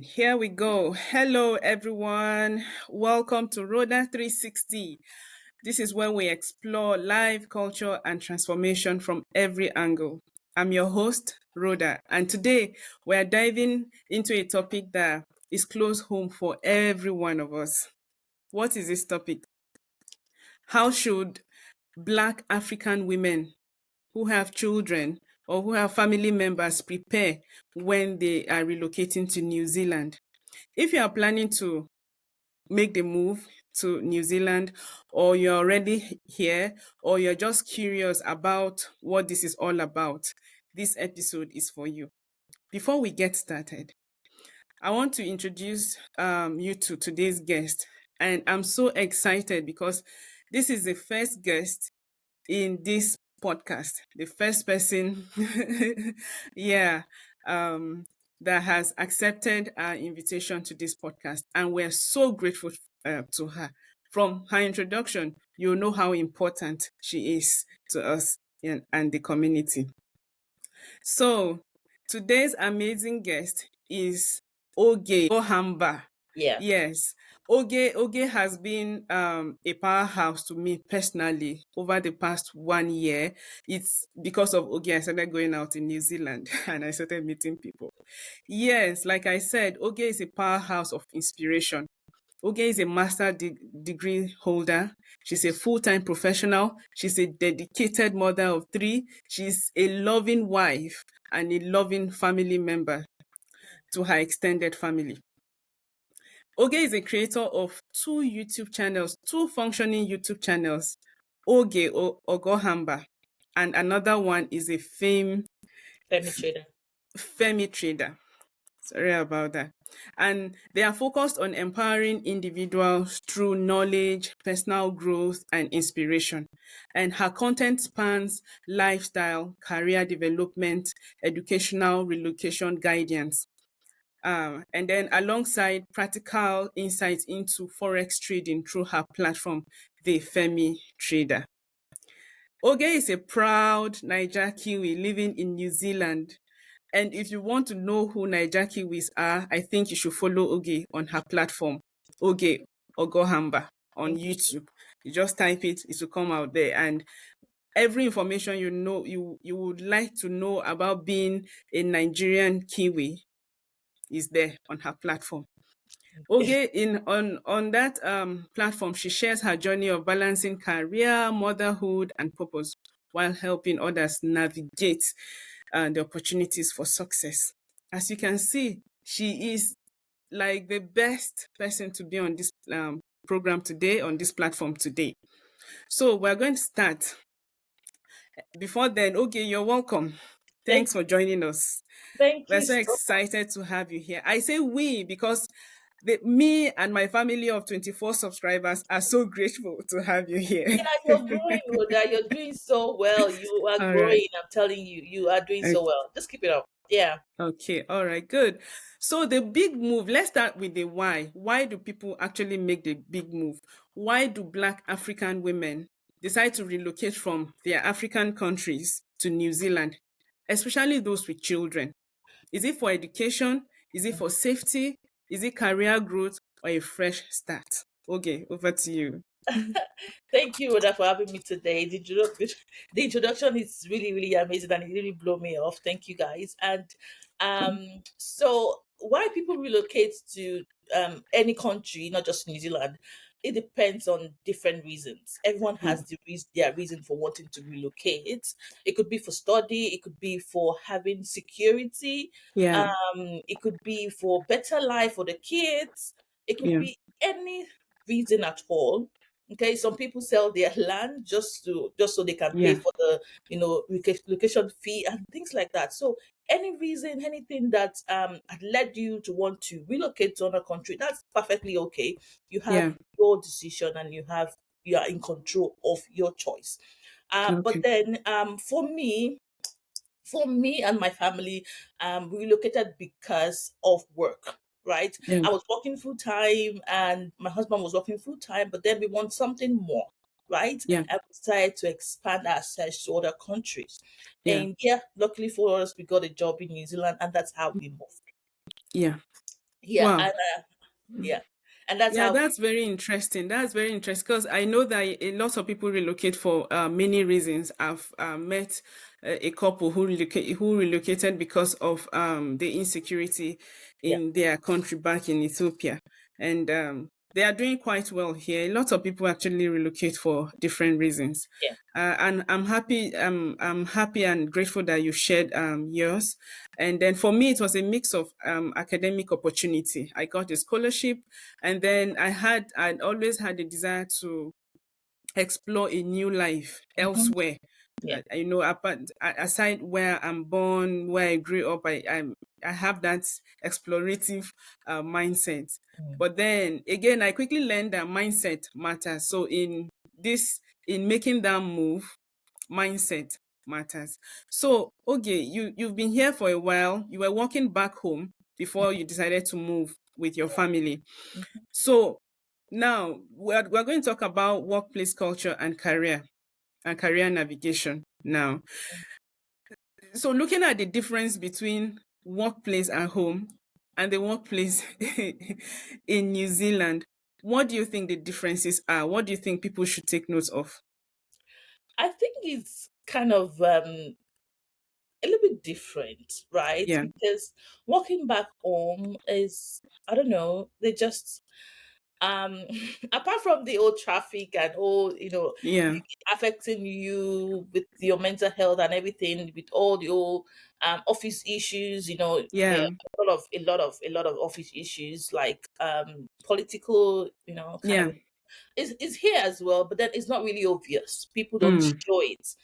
Here we go. Hello, everyone. Welcome to Rhoda 360. This is where we explore life, culture, and transformation from every angle. I'm your host, Rhoda, and today we're diving into a topic that is close home for every one of us. What is this topic? How should Black African women who have children or who have family members prepare when they are relocating to New Zealand? If you are planning to make the move to New Zealand, or you're already here, or you're just curious about what this is all about, this episode is for you. Before we get started, I want to introduce you to today's guest. And I'm so excited because this is the first guest in this podcast, the first person, yeah, um, that has accepted our invitation to this podcast. And we're so grateful to her. From her introduction, you'll know how important she is to us and the community. So, today's amazing guest is Ogey Ohamba. Yeah. Yes, Ogey has been a powerhouse to me personally over the past 1 year. It's because of Ogey I started going out in New Zealand and I started meeting people. Yes, like I said, Ogey is a powerhouse of inspiration. Ogey is a degree holder. She's a full-time professional. She's a dedicated mother of three. She's a loving wife and a loving family member to her extended family. Ogey is a creator of two functioning YouTube channels, Ogey Ogohamba, and another one is a Femi trader. Femi trader. Sorry about that. And they are focused on empowering individuals through knowledge, personal growth, and inspiration. And her content spans lifestyle, career development, educational relocation guidance. And then alongside practical insights into forex trading through her platform, the Femi Trader. Ogey is a proud Naija Kiwi living in New Zealand. And if you want to know who Naija Kiwis are, I think you should follow Ogey on her platform, Ogey Ogohamba on Thank you. YouTube. You just type it will come out there. And every information you would like to know about being a Nigerian Kiwi is there on her platform. Ogey on that platform, she shares her journey of balancing career, motherhood, and purpose while helping others navigate the opportunities for success. As you can see, she is like the best person to be on this program today, on this platform today. So we're going to start. Before then, Ogey, you're welcome. Thank Thanks for joining us. thank We're you so so excited to have you here. I say we because me and my family of 24 subscribers are so grateful to have you here. yeah, you're growing, Rhoda. You're doing so well. You are All right. growing. I'm telling you, you are doing so well. Just keep it up. Yeah. Okay. All right. Good. So the big move, let's start with the why. Why do people actually make the big move? Why do Black African women decide to relocate from their African countries to New Zealand, especially those with children? Is it for education? Is it for safety? Is it career growth or a fresh start? Okay, over to you. Thank you, Rhoda, for having me today. The introduction is really, really amazing and it really blew me off. Thank you guys. And so why people relocate to any country, not just New Zealand, it depends on different reasons. Everyone has Mm, their reason for wanting to relocate. It could be for study, it could be for having security, yeah, it could be for better life for the kids, it could yeah, be any reason at all. Okay, some people sell their land just so they can pay yeah, for the location fee and things like that. So any reason, anything that had led you to want to relocate to another country, that's perfectly okay. You have yeah. your decision and you are in control of your choice. But Okay. then for me and my family, we relocated because of work, right? Yeah, I was working full time and my husband was working full time, but then we want something more, right? yeah, And we decided to expand our search to other countries. yeah, And yeah, luckily for us, we got a job in New Zealand and that's how we moved. yeah. Yeah, Wow. and yeah, and that's Yeah, how that's very interesting. That's very interesting because I know that a lot of people relocate for many reasons. I've met a couple who relocated because of the insecurity yeah, in their country back in Ethiopia, and they are doing quite well here. A lot of people actually relocate for different reasons, yeah. and I'm happy. I'm happy and grateful that you shared yours. And then for me, it was a mix of academic opportunity. I got a scholarship, and then I'd always had a desire to explore a new life Hmm. elsewhere. Yeah. You know, aside where I'm born, where I grew up, I have that explorative mindset. Mm. But then again, I quickly learned that mindset matters. So in making that move, mindset matters. So, okay, you've been here for a while. You were working back home before you decided to move with your family. Mhm. So now we're going to talk about workplace culture and career navigation now. So looking at the difference between workplace at home and the workplace in New Zealand, what do you think the differences are? What do you think people should take note of? I think it's kind of a little bit different, right? Yeah, Because walking back home is, I don't know, they just um apart from the old traffic and all, yeah, affecting you with your mental health and everything, with all the old office issues, there yeah, are a lot of office issues like political, kind of yeah. is here as well, but then it's not really obvious. People don't Mm, show it.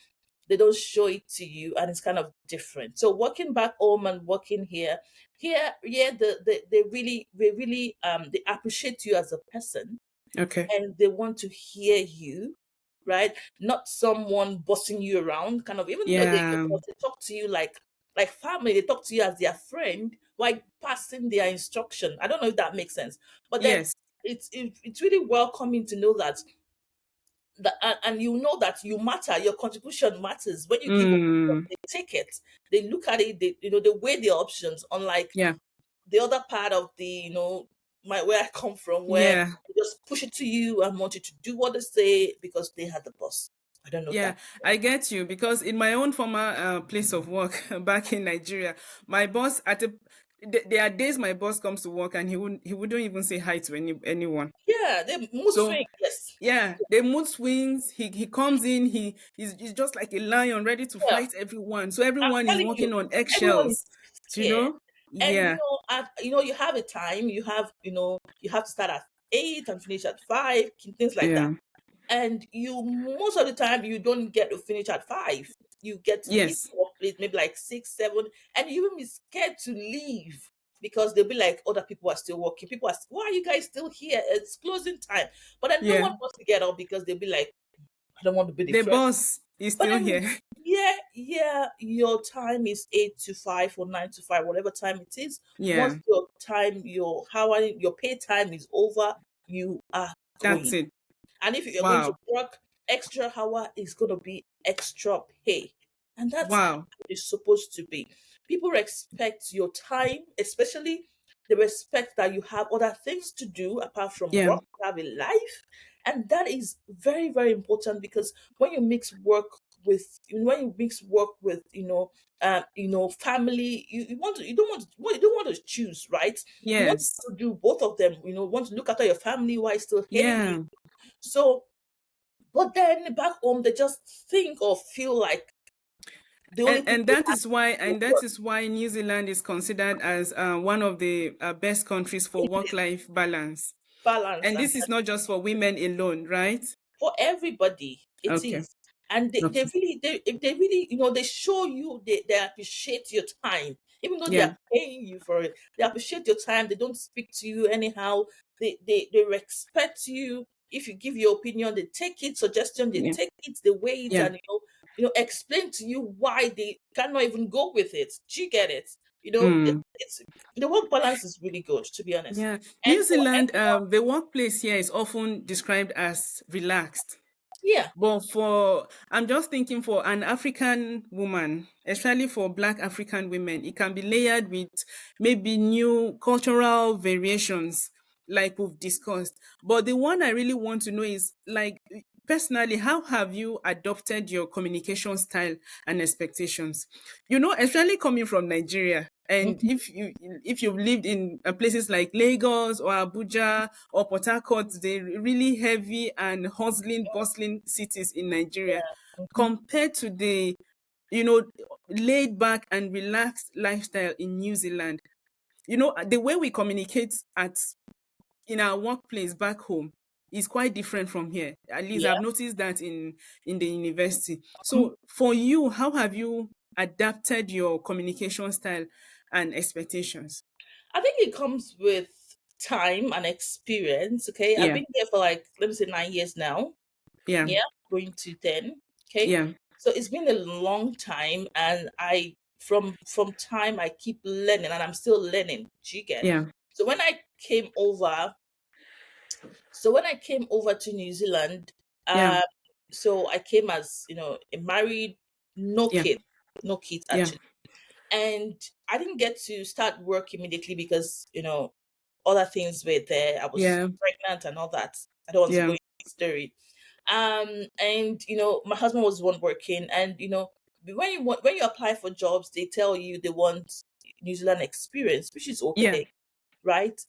They don't show it to you, and it's kind of different. So working back home and working here, yeah, they appreciate you as a person, okay. and they want to hear you, right? Not someone bossing you around, kind of. Even though they, Yeah, they talk to you like family, they talk to you as their friend, like passing their instruction. I don't know if that makes sense, but then yes. it's really welcoming to know that, and you know that you matter. Your contribution matters. When you give opinion, Mm, they take it. They look at it. They weigh the options. Unlike yeah, the other part of the, my where I come from, where yeah. they just push it to you and want you to do what they say because they had the boss. I don't know if Yeah, that. I get you because in my own former place of work back in Nigeria, my boss there are days my boss comes to work and he wouldn't even say hi to anyone. Yeah, they mood So swing. Yes. yeah, the mood swings. He comes in. He's just like a lion, ready to Yeah. fight everyone. So I'm everyone is telling you, walking on everyone is eggshells. You scared. know? And Yeah, you have a time. You have to start at 8 and finish at 5, things like that. yeah, And you most of the time you don't get to finish at 5. You get to leave yes, the workplace maybe like 6, 7, and you even be scared to leave because they'll be like other people are still working. People are, why are you guys still here? It's closing time. But then no yeah. one wants to get up because they'll be like, I don't want to be the The first. boss is But still then, here. yeah, yeah, your time is 8 to 5 or 9 to 5, whatever time it is. Once Yeah, your time, your pay time is over, you are that's going. it. And if you're going to Wow, work extra hour, is going to be extra pay. And that's how wow. it's supposed to be. People respect your time, especially they respect that you have other things to do apart from Yeah, work, you have a life. And that is very, very important because when you mix work with family, you don't want to choose, right? You want yes, to do both of them, want to look after your family while still earning. yeah. So, but then back home, they just think or feel like the only thing And they that have is why is and that work is why New Zealand is considered as one of the best countries for work-life balance. balance, And and this is not just for women alone, right? for everybody, it Okay. is. And they Okay. really, they really, they show you they appreciate your time, even though they Yeah. are paying you for it. They appreciate your time. They don't speak to you anyhow. They respect you. If you give your opinion, they take it. Suggestion, they Yeah. take it. They weigh it, Yeah. and explain to you why they cannot even go with it. Do you get it? Mm. It's the work balance is really good, to be honest. Yeah. New And for Zealand, the workplace here is often described as relaxed. Yeah. But I'm just thinking for an African woman, especially for Black African women, it can be layered with maybe new cultural variations, like we've discussed. But the one I really want to know is, like, personally, how have you adopted your communication style and expectations? Especially coming from Nigeria. And Mhm. if you've lived in places like Lagos or Abuja or Port Harcourt, the really heavy and hustling, bustling cities in Nigeria, Yeah. Mhm. compared to the you know laid back and relaxed lifestyle in New Zealand. The way we communicate at in our workplace back home is quite different from here. At least Yeah. I've noticed that in the university. Mhm. So for you, how have you adapted your communication style and expectations? I think it comes with time and experience. Okay. I've Yeah, been here for like, let me say 9 years now. yeah, Yeah. Going to 10. Okay. yeah, So it's been a long time, and from time I keep learning, and I'm still learning. Do you get? yeah, So when I came over, to New Zealand, yeah, uh, so I came as a married, no yeah, kid, no kids yeah, actually, and I didn't get to start work immediately because other things were there. I was yeah, pregnant and all that. I don't want to go yeah, into the story. And my husband was the one working, and when you apply for jobs, they tell you they want New Zealand experience, which is yeah. okay, right?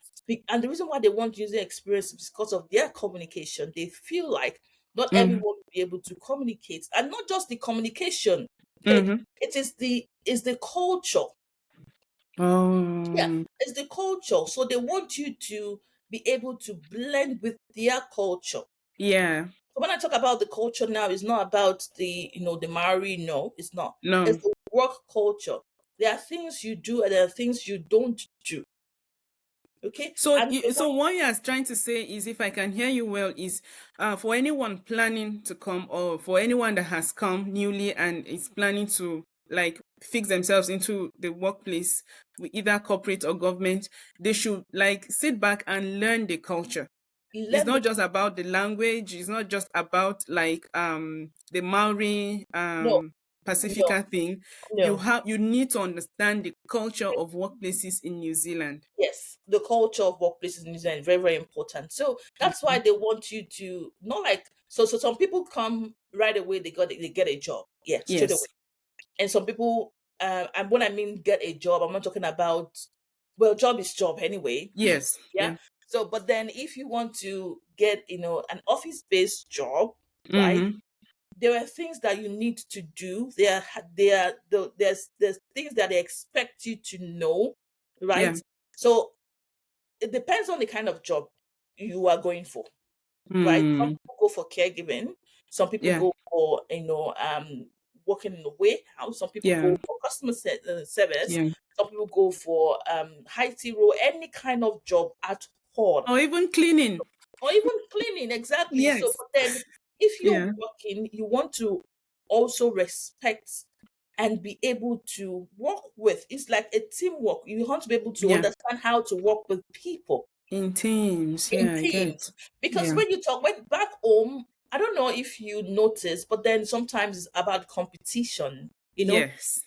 And the reason why they want user experience is because of their communication. They feel like not everyone Mm-hmm. will be able to communicate, and not just the communication. Okay, Mm-hmm. it is the culture. Yeah, Oh, it's the culture. So they want you to be able to blend with their culture. yeah. So when I talk about the culture now, it's not about the Maori. No, it's not. It's No. the work culture. There are things you do and there are things you don't do. Okay, So, and they want. what you are trying to say is, if I can hear you well, is for anyone planning to come, or for anyone that has come newly and is planning to, like, fix themselves into the workplace, with either corporate or government, they should, like, sit back and learn the culture. It's Learn the not just about the language. It's not just about, like, the Maori no, no, Pacifica thing. no. You need to understand the culture of workplaces in New Zealand. Yes, the culture of workplaces in New Zealand is very, very important. So that's why they want you to not like so. Some people come right away. They get a job. Yeah, straight away. Yes. And some people, and when I mean get a job, I'm not talking about. Well, job is job anyway. Yes. Yeah. Yeah. So, but then if you want to get an office based job, right? Mm-hmm. There are things that you need to do. There's things that they expect you to know, Yeah. right? So it depends on the kind of job you are going for, right? Some Mm. people go for caregiving, some people Yeah. go for working in a warehouse, some people Yeah. go for customer service, Yeah. some people go for high tea role, any kind of job at all, Or even cleaning. or even cleaning. Exactly. So, Yes. but then if you're Yeah. working, you want to also respect and be able to work with. It's like a teamwork. You want to be able to Yeah. understand how to work with people In teams. in Yeah, I teams. get. Because Yeah. when you talk when back home, I don't know if you notice, but then sometimes it's about competition, Yes.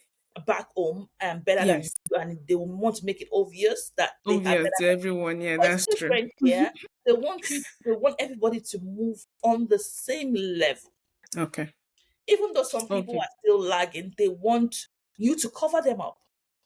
back home and better than Yes. you, and they will want to make it obvious that they are Obvious better to than you. everyone. Yeah, But it's that's true. different here. They want everybody to move on the same level. Okay. Even though some people Okay. are still lagging, they want you to cover them up.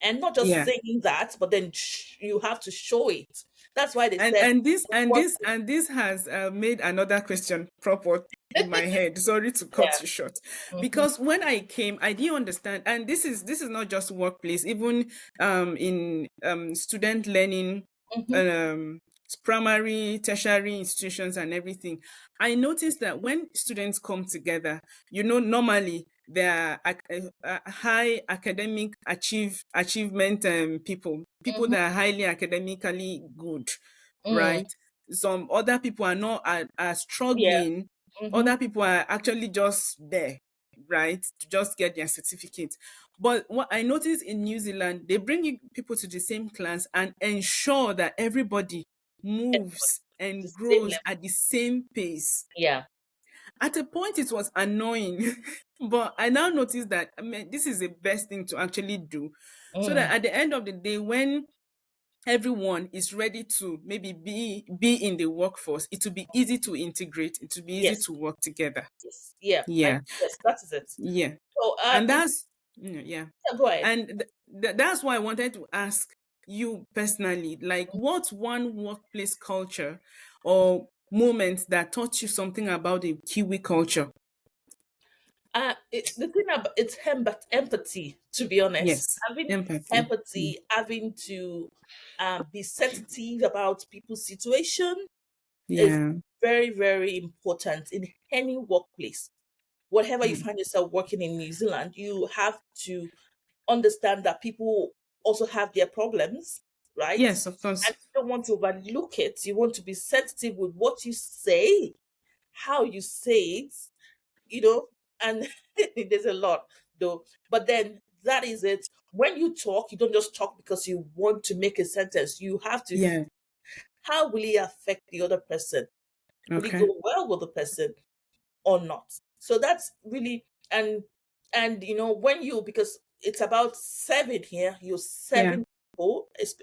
And not just Yeah. saying that, but then you have to show it. That's why they And said and this we and want this and this has made another question prop up in my head. Sorry to cut yeah. you short, Hmm. because when I came, I didn't understand. And this is not just workplace, even in student learning, Hmm. um, primary, tertiary institutions, and everything. I noticed that when students come together, normally they are high academic achievement people Hmm. that are highly academically good, Mm. right? Some other people are Yeah. struggling. Hmm. Other people are actually just there, right, to just get their certificate. But what I noticed in New Zealand, they bring people to the same class and ensure that everybody moves The and same grows level. at the same pace. Yeah. At a point, it was annoying, but I now noticed that, I mean, this is the best thing to actually do, so that Mm, at the end of the day, when everyone is ready to maybe be in the workforce, it will be easy to integrate. It will be easy yes, to work together. yes, yeah, Yeah, yes, that is it. yeah, So, and that's yeah, yeah, go ahead. and that's why I wanted to ask you personally, like, what's one workplace culture or moment that taught you something about the Kiwi culture? The thing about it's empathy. To be honest, Yes, having empathy. empathy, having to be sensitive about people's situation is Yeah, very, very important in any workplace. Whatever you mm. find yourself working in New Zealand, you have to understand that people also have their problems, right? Yes, of course. And you don't want to overlook it. You want to be sensitive with what you say, how you say it, you know, and there's a lot though. But then that is it. When you talk, you don't just talk because you want to make a sentence. You have to, Yeah. how will it affect the other person? Will it Okay. go well with the person or not? So that's really, and when you, because it's about serving here, you're Yeah. serving people. It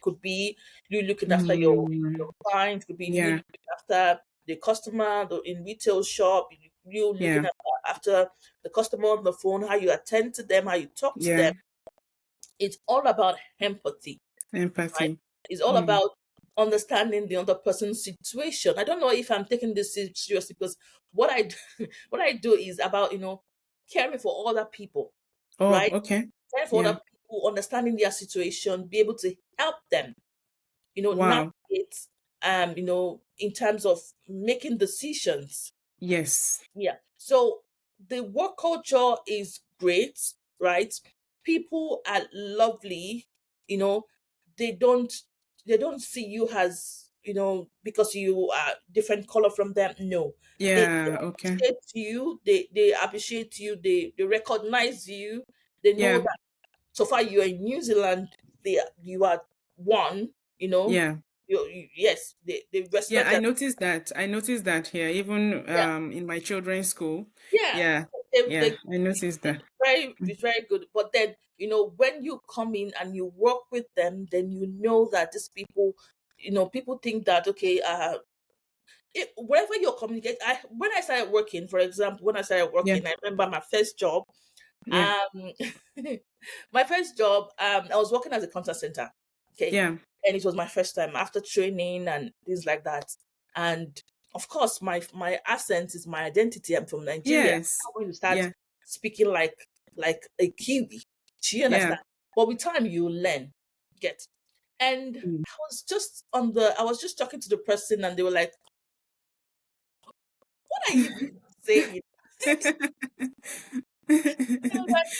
could be you looking after your Mm, clients, it could be you yeah. looking after the customer in retail shop, you looking Yeah. after the customer on the phone, how you attend to them, how you talk to them. Yeah. It's all about empathy, right? Empathy. It's all Mm. about understanding the other person's situation. I don't know if I'm taking this seriously, because what I do, what I do is about caring for other people, Oh, right? okay. Caring for Yeah. other people, understanding their situation, be able to help them, Wow. navigate, in terms of making decisions. Yes. Yeah. So the work culture is great, right? People are lovely, you know, they don't they don't see you as, because you are different color from them. No. They Yeah. Okay. appreciate you, they appreciate you, they recognize you, they know Yeah. that so far you're in New Zealand, you are one, you know. Yeah. Yes, they Yeah. respect I that. noticed that. I noticed that here, even Yeah. in my children's school. Yeah, Yeah. they Yeah. I noticed that. it's very good. But then, when you come in and you work with them, then you know that these people, people think that okay, wherever you're communicating. When I started working, for example, when I started Yeah. working, I remember my first job. Yeah. Um, my first job, I was working as a contact center. Okay, Yeah. and it was my first time after training and things like that. And of course, my accent is my identity. I'm from Nigeria. Yes. I'm going to start Yeah. speaking like a Kiwi. Do you Yeah. understand? But with time, you learn. Get. And Mm. I was just talking to the person, and they were like, "What are you even saying?" I was like,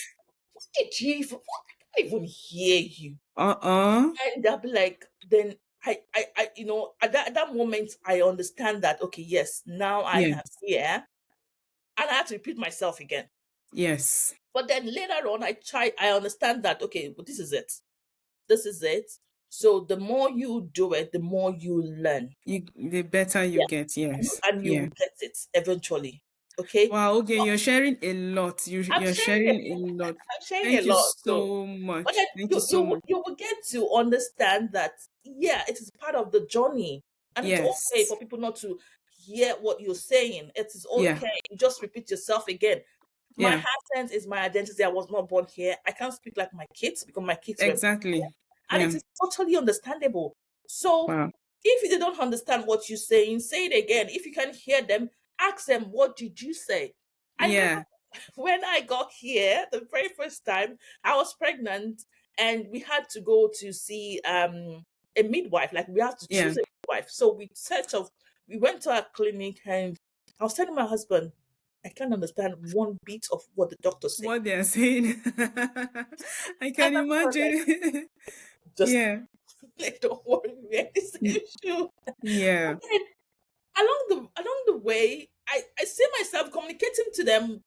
"What did you even? What? I can't even hear you." Uh-uh. And I'll be like, then at that moment, I understand that, okay, yes, now I am Yes. here, and I have to repeat myself again. Yes. But then later on, I understand that, okay, but this is it. This is it. So the more you do it, the more you learn. The better you Yeah. get. And Yes. and you Yeah. will get it eventually. Okay. Wow, okay, you're sharing a lot. I'm You're sharing sharing a lot. I'm sharing a Thank you lot. So, so but much. then Thank you you you so will- much. you will get to understand that, yeah, it is part of the journey, and it's okay Yes. for people not to hear what you're saying. It is Yeah. okay. You just repeat yourself again. My Yeah. accent is my identity. I was not born here. I can't speak like my kids because my kids were, Exactly. and it Yeah. is totally understandable. So Wow. if they don't understand what you're saying, say it again. If you can hear them, ask them, what did you say? I remember Yeah. when I got here the very first time, I was pregnant, and we had to go to see a midwife. Like, we have to Yeah. choose a midwife. So we went to our clinic, and I was telling my husband, I can't understand one bit of what the doctor said. What they are saying. I And can my husband was like, imagine. just Yeah. like, don't worry, we're in the Y- same shoe. Yeah. But then along the way, I see myself communicating to them,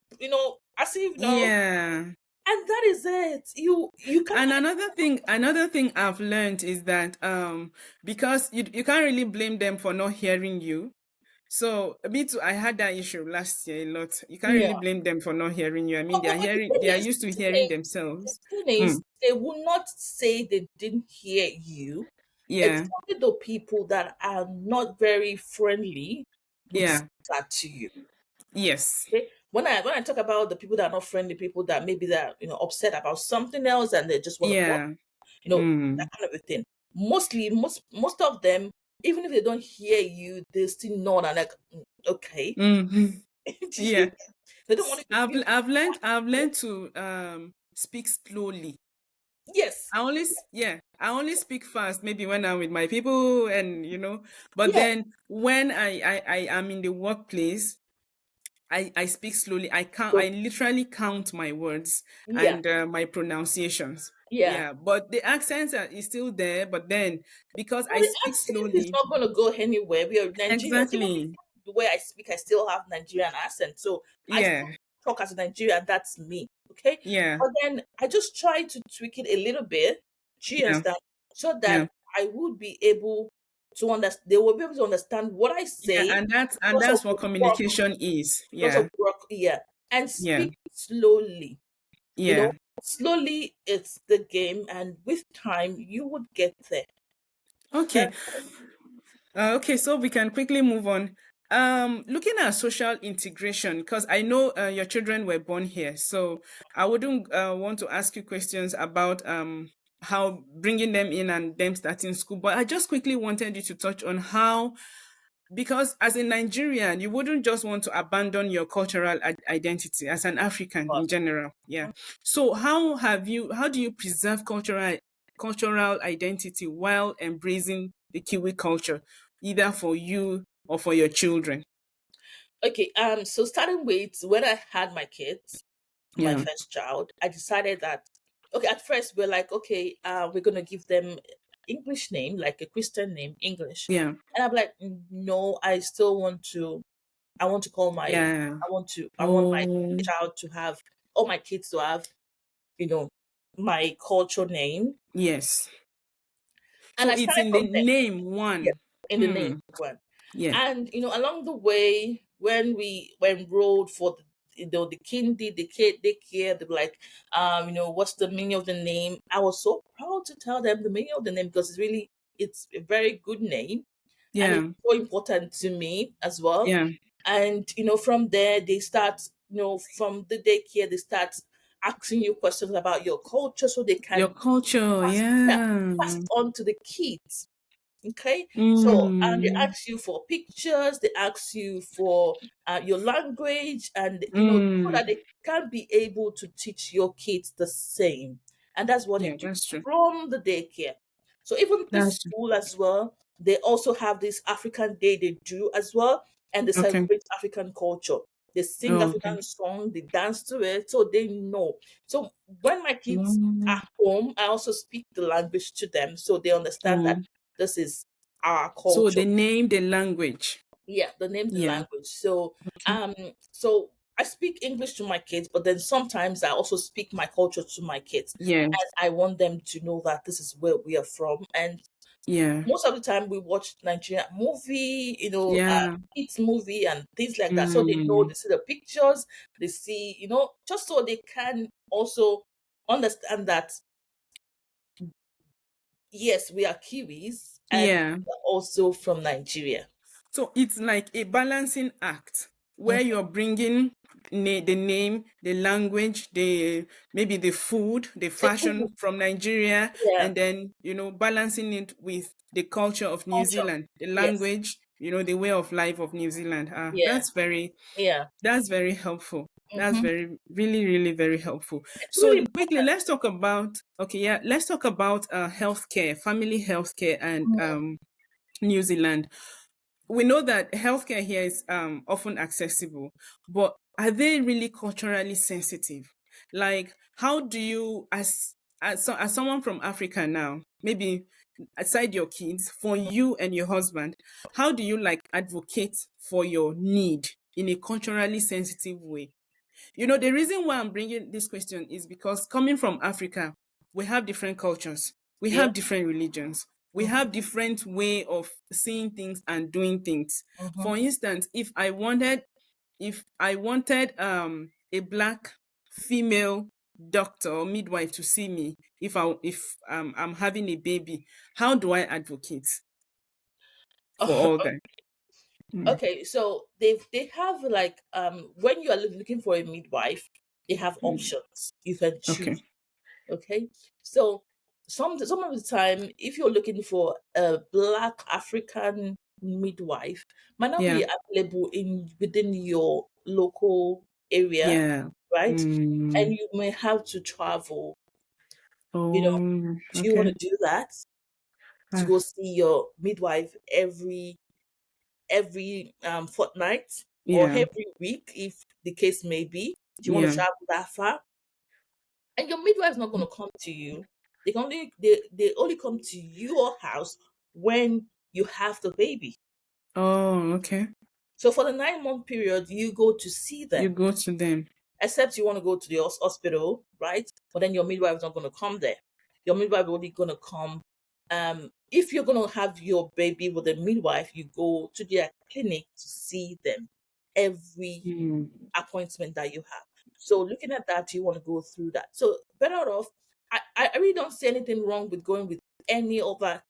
as if, Yeah. and that is it. You can't. And another thing I've learned is that because you can't really blame them for not hearing you. So me too. I had that issue last year a lot. You can't Yeah. really blame them for not hearing you. I mean, But, they are but the hearing. thing They are is, used to the thing hearing is, the themselves. thing Mm, is, they will not say they didn't hear you. It's yeah, only the people that are not very friendly would say yeah, that to you. yes, Okay? When I talk about the people that are not friendly, people that maybe they're upset about something else and they just want to call, yeah, that mm, kind of a thing. Mostly, most of them, even if they don't hear you, they still know and like, okay. mm, yeah. They don't want you to feel I've learned to speak slowly. yes, I only speak fast maybe when I'm with my people and but yeah, then when I am in the workplace, I speak slowly. so, I literally count my words yeah, and my pronunciations. yeah. Yeah, but the accent is still there, but then because Well, I the speak accent is slowly. not going to go anywhere. We are Nigerians. Even Exactly. the way I speak, I still have Nigerian accent. So I still Yeah. talk as a Nigerian. That's me. Okay. Yeah. But then I just try to tweak it a little bit. Do you Yeah. understand? So Yeah. that I would be able to understand. They will be able to understand what I Yeah, say and because of that's what the work, communication is. because of Yeah. work. Yeah, and Yeah. speak slowly. You know, Yeah. slowly it's the game, and with time you would get there. Okay. That Okay, so we can quickly move on. Looking at social integration, because I know your children were born here, so I wouldn't want to ask you questions about how bringing them in and them starting school, but I just quickly wanted you to touch on how, because as a Nigerian, you wouldn't just want to abandon your cultural identity as an African in general. Yeah. So how do you preserve cultural identity while embracing the Kiwi culture, either for you or for your children? okay. So starting with when I had my kids, my Yeah. first child, I decided that okay. At first, we're like, okay, we're gonna give them English name, like a Christian name, English, Yeah. and I'm like, no, I still want to. I want to call my. Yeah. I want my Oh, child to have all my kids to have, you know, my culture name, yes. and So I it's started in the from there. name Yeah, one. in the name Hmm. one. Yeah. And along the way, when we enrolled for the kindy, the kid daycare, they were like, what's the meaning of the name? I was so proud to tell them the meaning of the name because it's a very good name and it's Yeah. so important to me as well. Yeah. And from there they start, from the daycare they start asking you questions about your culture so they Your can culture. pass, yeah, pass Yeah. it on to the kids. Okay, so they Mm. ask you for pictures, they ask you for your language, and so Mm. that they can be able to teach your kids the same. And that's what they Yeah, do that's true. from the daycare. So even this That's true. school as well, they also have this African Day they do as well, and they Okay. celebrate African culture. They sing Oh, okay. African song, they dance to it, so they know. So when my kids Mm. are home, I also speak the language to them, so they understand that Oh. this is our So culture. they name the language. Yeah, the name, the Yeah. language. So, Okay. so I speak English to my kids, but then sometimes I also speak my culture to my kids, and Yes. I want them to know that this is where we are from. And Yeah. most of the time, we watch Nigerian movie, Yeah. kids movie and things like that, so they know, Mm. they see the pictures, they see, just so they can also understand that yes, we are Kiwis and Yeah. we are also from Nigeria. So it's like a balancing act where you're bringing the name, the language, the maybe the food, the Mhm. fashion from Nigeria, Yeah, and then balancing it with the culture of New culture. Zealand, the Yes. language, the way of life of New Zealand. Yeah. Yeah. That's very helpful. That's Hmm. very, really, really very helpful. It's So really quickly, important. let's talk about, okay, yeah, let's talk about healthcare, family healthcare, and New Zealand. We know that healthcare here is often accessible, but are they really culturally sensitive? Like, how do you, as someone from Africa now, maybe aside your kids, for you and your husband, how do you like advocate for your need in a culturally sensitive way? The reason why I'm bringing this question is because coming from Africa, we have different cultures, we Yeah. have different religions. we have different way of seeing things and doing things. Mm-hmm. For instance, if I wanted a black female doctor or midwife to see me if I'm having a baby, how do I advocate for all that? Mm, Okay, so they have like when you are looking for a midwife, they have mm. options you can choose. Okay. Okay, so some of the time, if you're looking for a black African midwife, might not Yeah. be available in within your local area, Yeah. right? And Mm. you may have to travel. You know, Oh, do you want okay. to do that to Ah, go see your midwife every fortnight or yeah. every week, if the case may be? Do you want to Yeah. travel that far? And your midwife's not going to come to you. They only come to your house when you have the baby. Oh, okay. So for the 9 month period, you go to see You them, go to them. except you want to go to the hospital, right? But then your midwife is not going to come there. Your midwife only going to come. If you're going to have your baby with a midwife, you go to their clinic to see them every Mm. appointment that you have. So looking at that, you want to go through that. So better off. I really don't see anything wrong with going with any other,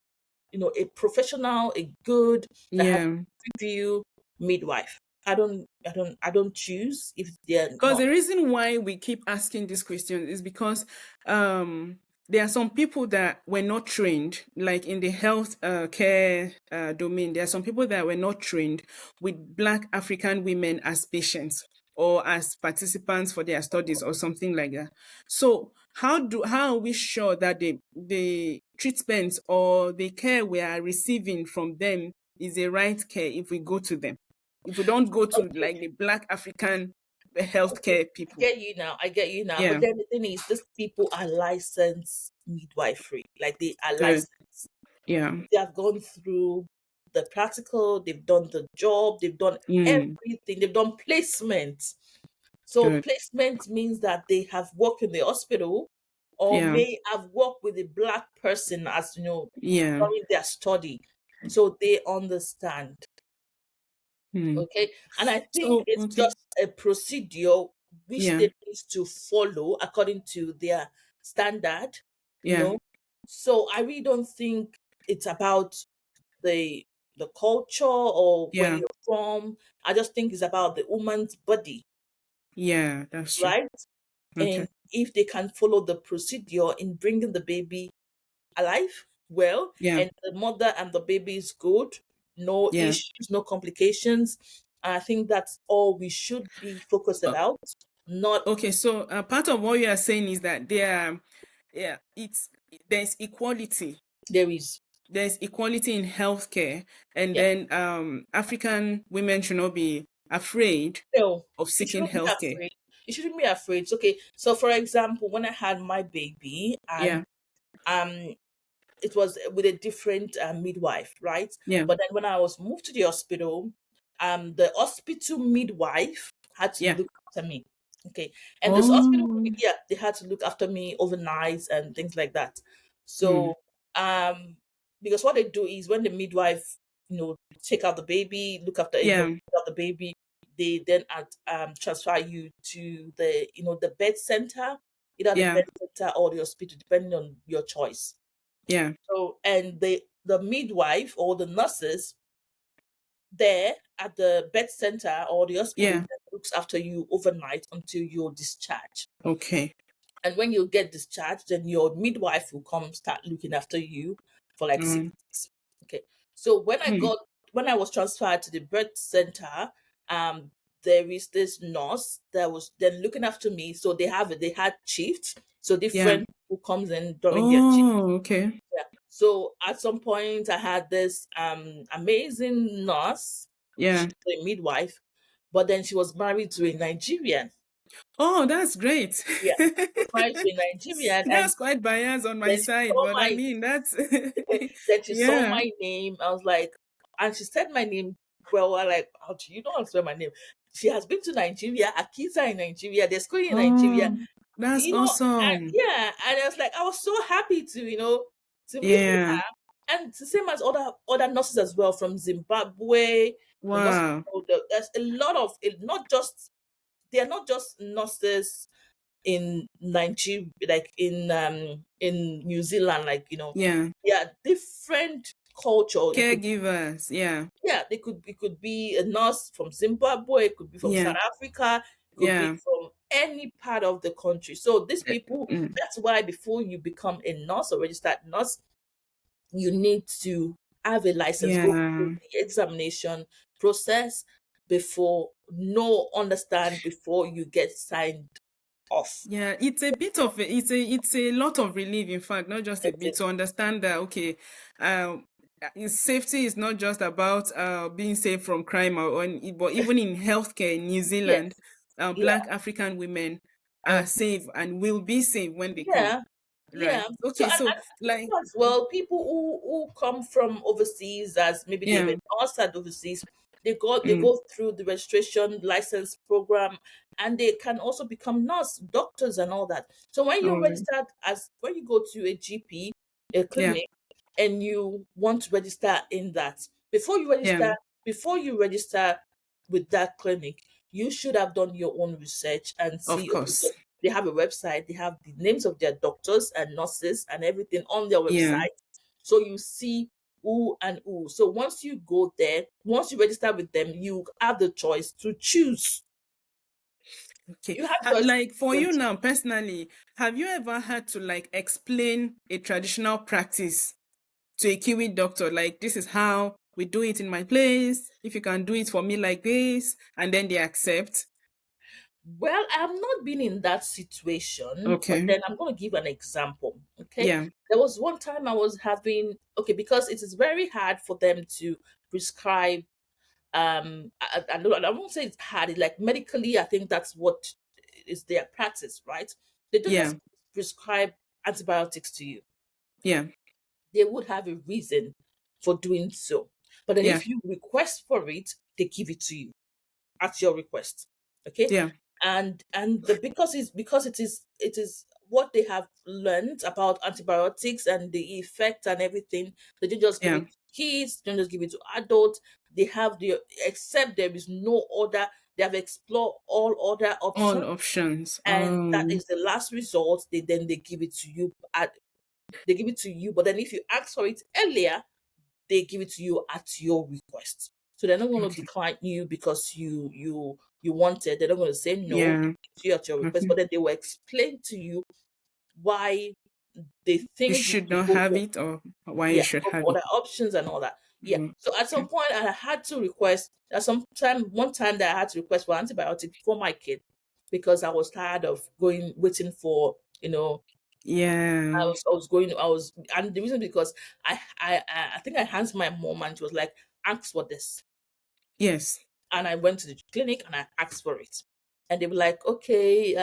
a professional, a good that has Yeah. review midwife. I don't choose if they're Because not the reason why we keep asking this question is because um, there are some people that were not trained, like in the health care domain. There are some people that were not trained with Black African women as patients or as participants for their studies or something like that. So how are we sure that the treatment or the care we are receiving from them is the right care if we go to them? If we don't go to okay. like the Black African healthcare I people. get you now. I get you now. But Yeah, then the thing is, these people are licensed midwifery. Like they are good. licensed. Yeah. They have gone through the practical. They've done the job. They've done Mm, everything. They've done placement. So good. placement means that they have worked in the hospital or Yeah. may have worked with a black person as Yeah. during their study. So they understand. Mm. Okay. And I think So, it's okay. just a procedure which Yeah. they need to follow according to their standard, you Yeah. know. So I really don't think it's about the the culture or where Yeah. you're from. I just think it's about the woman's body, Yeah. That's true. right? Okay. And if they can follow the procedure in bringing the baby alive, well, Yeah. and the mother and the baby is good, no Yeah. issues, no complications. I think that's all we should be focused Uh, about. Not okay. So, part of what you are saying is that yeah, there's equality. there is There's equality in healthcare, and yeah. then African women should not be afraid No, of you seeking shouldn't be healthcare. afraid. You shouldn't be afraid. It's okay. So, for example, when I had my baby, and Yeah. um, it was with a different midwife, right? Yeah. But then when I was moved to the hospital, the hospital midwife had to Yeah. look after me. Okay, and this hospital, Oh. yeah, they had to look after me overnight and things like that. Mm. So, um, because what they do is when the midwife, take out the baby, look after, Yeah. pick out the baby, they then transfer you to the bed center, either the Yeah. bed center or the hospital, depending on your choice. Yeah. So, and the midwife or the nurses there at the bed center or the hospital Yeah. that looks after you overnight until you're discharged. Okay. And when you get discharged, then your midwife will come start looking after you for like six Mm. weeks. Okay. So Hmm. when I was transferred to the birth center, um, there is this nurse that was then looking after me. So they had shifts. So Yeah. different who comes in during their shift. Oh, okay. Yeah. So at some point, I had this amazing nurse. Yeah. She's a midwife, but then she was married to a Nigerian. Oh, that's great. Yeah, she was married to a Nigerian, and That's quite biased on my then she side, saw but I my mean, that's then she saw yeah. my name. I was like, and she said my name. Well, I like, how do you know how to spell my name? She has been to Nigeria. Her kids are in Nigeria. They're schooling in Nigeria. Oh, that's And awesome. yeah, and I was like, I was so happy to to meet with Yeah. her. and it's the same as other nurses as well from Zimbabwe. The nurses, Wow. there's a lot of it, not just they are not just nurses in Nigeria, like in New Zealand, like Yeah. yeah, different culture. It could Caregivers. Yeah. yeah, it could be a nurse from Zimbabwe, it could be from Yeah. South Africa, it could be Yeah. from any part of the country. So these Eh, people, mm, that's why before you become a nurse or registered nurse, you need to have a license, go through yeah. the examination process before know, understand before you get signed off. Yeah, it's a bit of it's a lot of relief, in fact, not just a It bit, is. to understand that okay, um safety is not just about being safe from crime but even in healthcare in New Zealand, Yes. Yeah. Black African women are Mm. safe and will be safe when they come. Yeah. Right. Yeah. So Okay, so and like people as well, people who come from overseas, as maybe they were yeah, outside overseas, they mm, go through the registration license program, and they can also become nurse, doctors, and all that. So when you're all right. registered as when you go to a GP, a Yeah, clinic, and you want to register in that, yeah, before you register with that clinic, you should have done your own research and of see, okay, so course. they have a website, they have the names of their doctors and nurses and everything on their Yeah. website. So you see who and who. So once you go there, once you register with them, you have the choice to choose. Okay. You have choice Like for to you choose. now personally, have you ever had to like explain a traditional practice to a Kiwi doctor? Like, this is how we do it in my place. If you can do it for me like this, and then they accept. Well, I've not been in that situation, but Okay. then I'm going to give an example. Okay. Yeah. There was one time I was having, okay, because it is very hard for them to prescribe. I won't say it's hard, it's like medically, I think that's what is their practice, right? They don't Yeah. just prescribe antibiotics to you, Yeah. they would have a reason for doing so. But then Yeah. if you request for it, they give it to you at your request. Okay. Yeah. And the because it is what they have learned about antibiotics and the effect and everything. They didn't just give Yeah. it to kids, they don't just give it to adults. They have the except there is no other, they have explored all other All options, options. and that is the last result. They give it to you at they give it to you, but then if you ask for it earlier, they give it to you at your request. So they're not going to Okay. decline you because you wanted. They're not going to say no. They Yeah. give it to you at your request, Okay. but then they will explain to you why they You think you should should not go have for, it, or why you yeah, should go have for it. other options and all that. Yeah. Mm, So at some okay. point I had to request at some time one time that I had to request for antibiotics for my kid because I was tired of going waiting for, Yeah. I was going, and the reason because I think I asked my mom and she was like, ask for this. Yes. And I went to the clinic and I asked for it. And they were like, okay,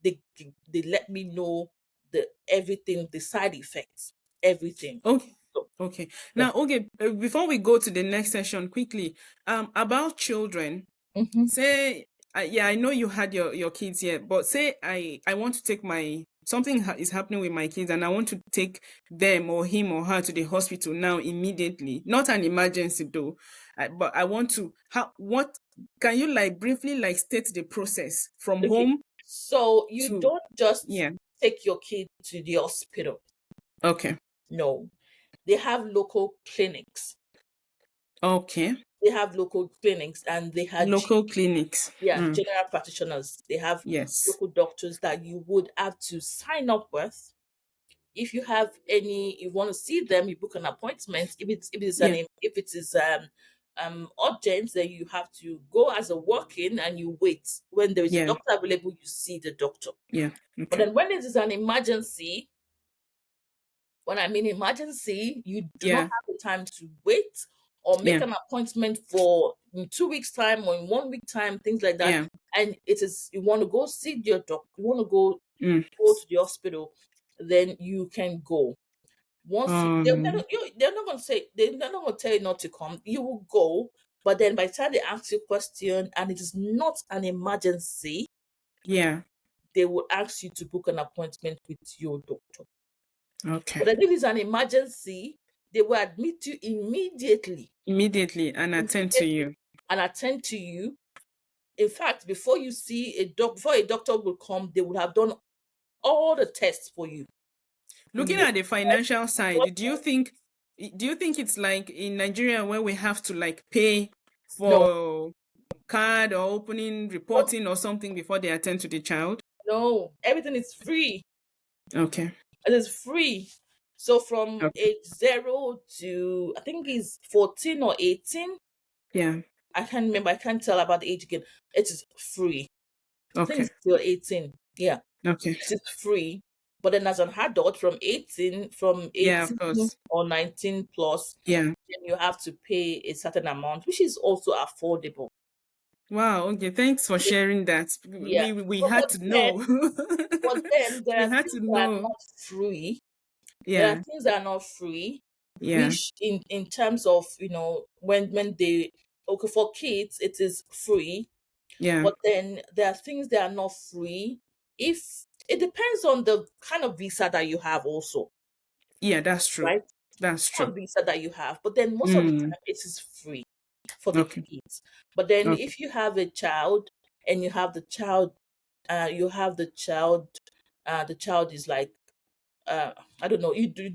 they let me know the everything, the side effects, everything. Okay. So, Okay. yeah. Now, okay, before we go to the next session, quickly, about children, Hmm. say, yeah, I know you had your kids here, but say I want to take my something is happening with my kids, and I want to take them or him or her to the hospital now immediately. Not an emergency though, but I want to. How? What can you like briefly like state the process from Okay. home So you to? don't just Yeah. take your kid to the hospital. Okay. No, they have local clinics. Okay. They have local clinics and they have Local clinics. yeah, Mm. general practitioners. They have Yes. local doctors that you would have to sign up with. If you have any, you want to see them, you book an appointment. Yeah. If it is urgent, then you have to go as a walk-in and you wait. When there is a Yeah. doctor available, you see the doctor. Yeah. But Okay. then when it is an emergency, when I mean emergency, you do not Yeah. have the time to wait or make Yeah. an appointment for in 2 weeks' time or in 1 week time, things like that. Yeah. And it is you want to go see your doctor, you want to Mm. go to the hospital, then you can go. Once Um. they're not going to say they're not going to tell you not to come. You will go, but then by the time they ask you a question and it is not an emergency, Yeah. they will ask you to book an appointment with your doctor. Okay. But then if it's an emergency, They will admit you immediately, Immediately and attend to immediately, you. and attend to you. In fact, before you see before a doctor will come, they would have done all the tests for you. Looking Your at the blood financial blood side, test. do you think it's like in Nigeria where we have to like pay No, for card or opening no, reporting or something before they attend to the child? no. Everything is free. Okay. It is free. So from Okay. age 0 to I think it's 14 or 18. Yeah. I can't remember. I can't tell about the age again. It is free. I think Okay. it's still 18. Yeah. Okay. It is free. But then as an adult from Yeah, of 18 course. or 19 plus, Yeah. then you have to pay a certain amount, which is also affordable. Wow. Okay. Thanks for Yeah. sharing that. Yeah. We But, had but to then know. but then there We are had things to that are know. not free. There are Yeah. things that are not free, Yeah. which in terms of, when they okay, for kids it is free, Yeah. but then there are things that are not free. If it depends on the kind of visa that you have also, Yeah, that's true. right? That's Kind true. of visa that you have, but then most of the Mm. time it is free for the Okay. kids. But then Okay. if you have a child and the child is like, I don't know, you do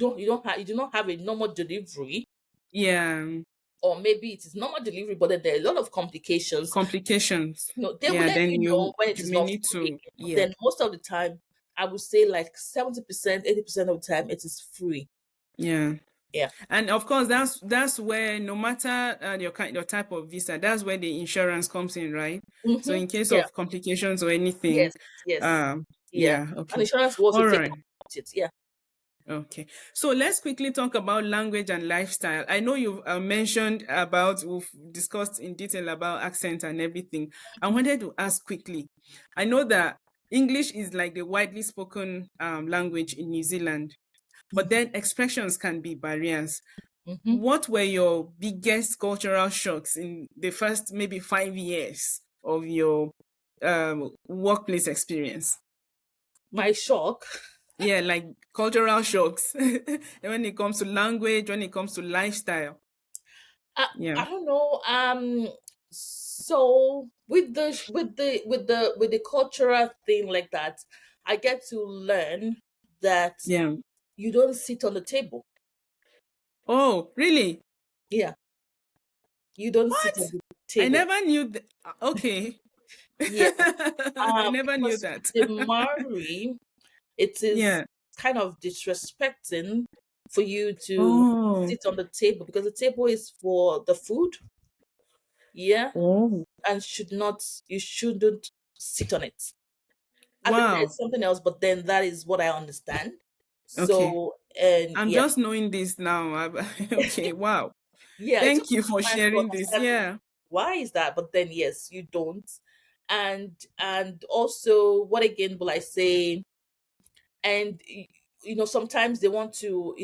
not have a normal delivery, Yeah. or maybe it is normal delivery, but then there are a lot of complications. Complications. They will Yeah, let then you know when it you is may not need free. to, But yeah. then most of the time, I would say like 70%, 80% of the time, it is free. Yeah. Yeah. And of course, that's where no matter your type of visa, that's where the insurance comes in, right? So in case Yeah. of complications or anything, Yes. Yes. um, Yeah. yeah, And okay, insurance will also all take right, about it. Yeah. okay. So let's quickly talk about language and lifestyle. I know you've we've discussed in detail about accent and everything. I wanted to ask quickly. I know that English is like the widely spoken language in New Zealand, but then expressions can be barriers. hmm What were your biggest cultural shocks in the first maybe 5 years of your workplace experience? My shock. Yeah, like cultural shocks when it comes to language, when it comes to lifestyle. I, Yeah, I don't know. So with the cultural thing like that, I get to learn that yeah. you don't sit on the table. Oh, really? Yeah, you don't sit on What? the I table. never knew Okay. Yeah. I never knew Because that. the Maori, it is Yeah. kind of disrespecting for you to Oh. sit on the table, because the table is for the food. Yeah. Oh. And you shouldn't sit on it. I think Wow. there's something else, but then that is what I understand. Okay. So, and I'm yeah, just knowing this now. Okay, wow. yeah, it took Thank me you some for time to sharing this. understand Yeah. why is that, but then yes, you don't. And also, what again will I say? And sometimes they want to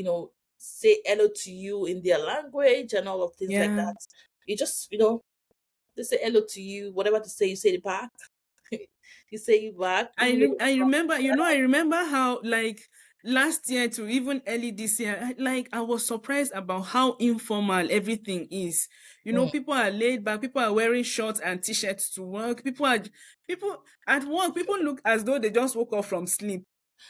say hello to you in their language and all of things like Yeah. that. You just they say hello to you, whatever to say, you say it back. You say it back, even though I remember, I I don't. remember how like last year to even early this year, I was surprised about how informal everything is. Mm, People are laid back, people are wearing shorts and t-shirts to work. People at work, people look as though they just woke up from sleep.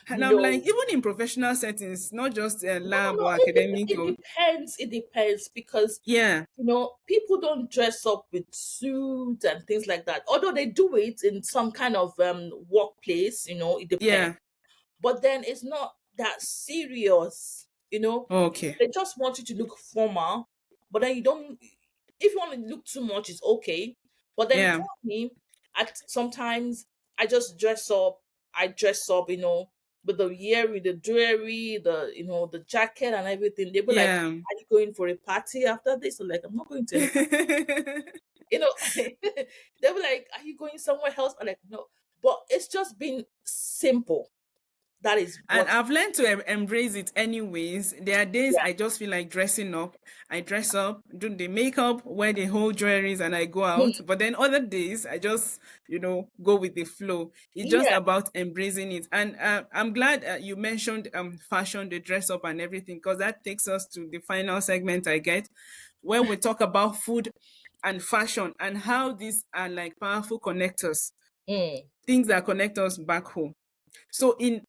And I'm like, no. even in professional settings, not just a No, no, lab no. or academic or It depends because yeah, people don't dress up with suits and things like that. Although they do it in some kind of workplace, it depends. yeah. But then it's not that serious. Okay. They just want you to look formal, but then you don't. If you want to look too much, it's okay. But then Yeah. for me, at sometimes I just dress up. I dress up, with the jewelry, the jacket and everything. They be like, Yeah. "Are you going for a party after this?" I'm like, "I'm not going to any party." They be like, "Are you going somewhere else?" I'm like, "No." But it's just been simple. That is And what. I've learned to embrace it anyways. There are days Yeah. I just feel like dressing up. I dress up, do the makeup, wear the whole jewelries, and I go out. Hmm. But then other days, I just, go with the flow. It's just Yeah. about embracing it. And I'm glad you mentioned fashion, the dress up and everything, because that takes us to the final segment I get, where we talk about food and fashion and how these are like powerful connectors, Mm. things that connect us back home. So in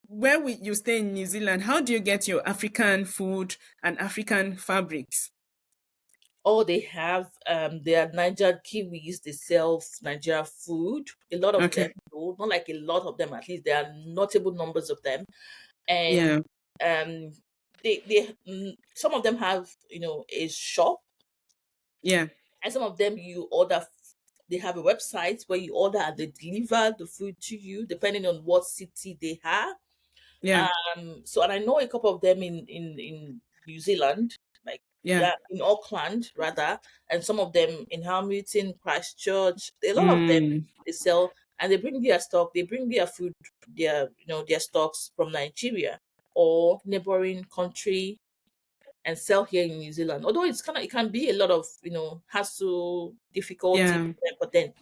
where you stay in New Zealand, how do you get your African food and African fabrics? All they have, they are Niger Kiwis. They sell Nigeria food. A lot of them, Okay. though, not like a lot of them. At least there are notable numbers of them, and Yeah. um, some of them have a shop, Yeah. and some of them you order. They have a website where you order and they deliver the food to you, depending on what city they are. Yeah. So, and I know a couple of them in New Zealand, like, Yeah. yeah, in Auckland rather, and some of them in Hamilton, Christchurch. A lot of them Mm, they sell and they bring their stock. They bring their food, their stocks from Nigeria or neighboring country and sell here in New Zealand. Although it can be a lot of hassle, difficulty, yeah. but then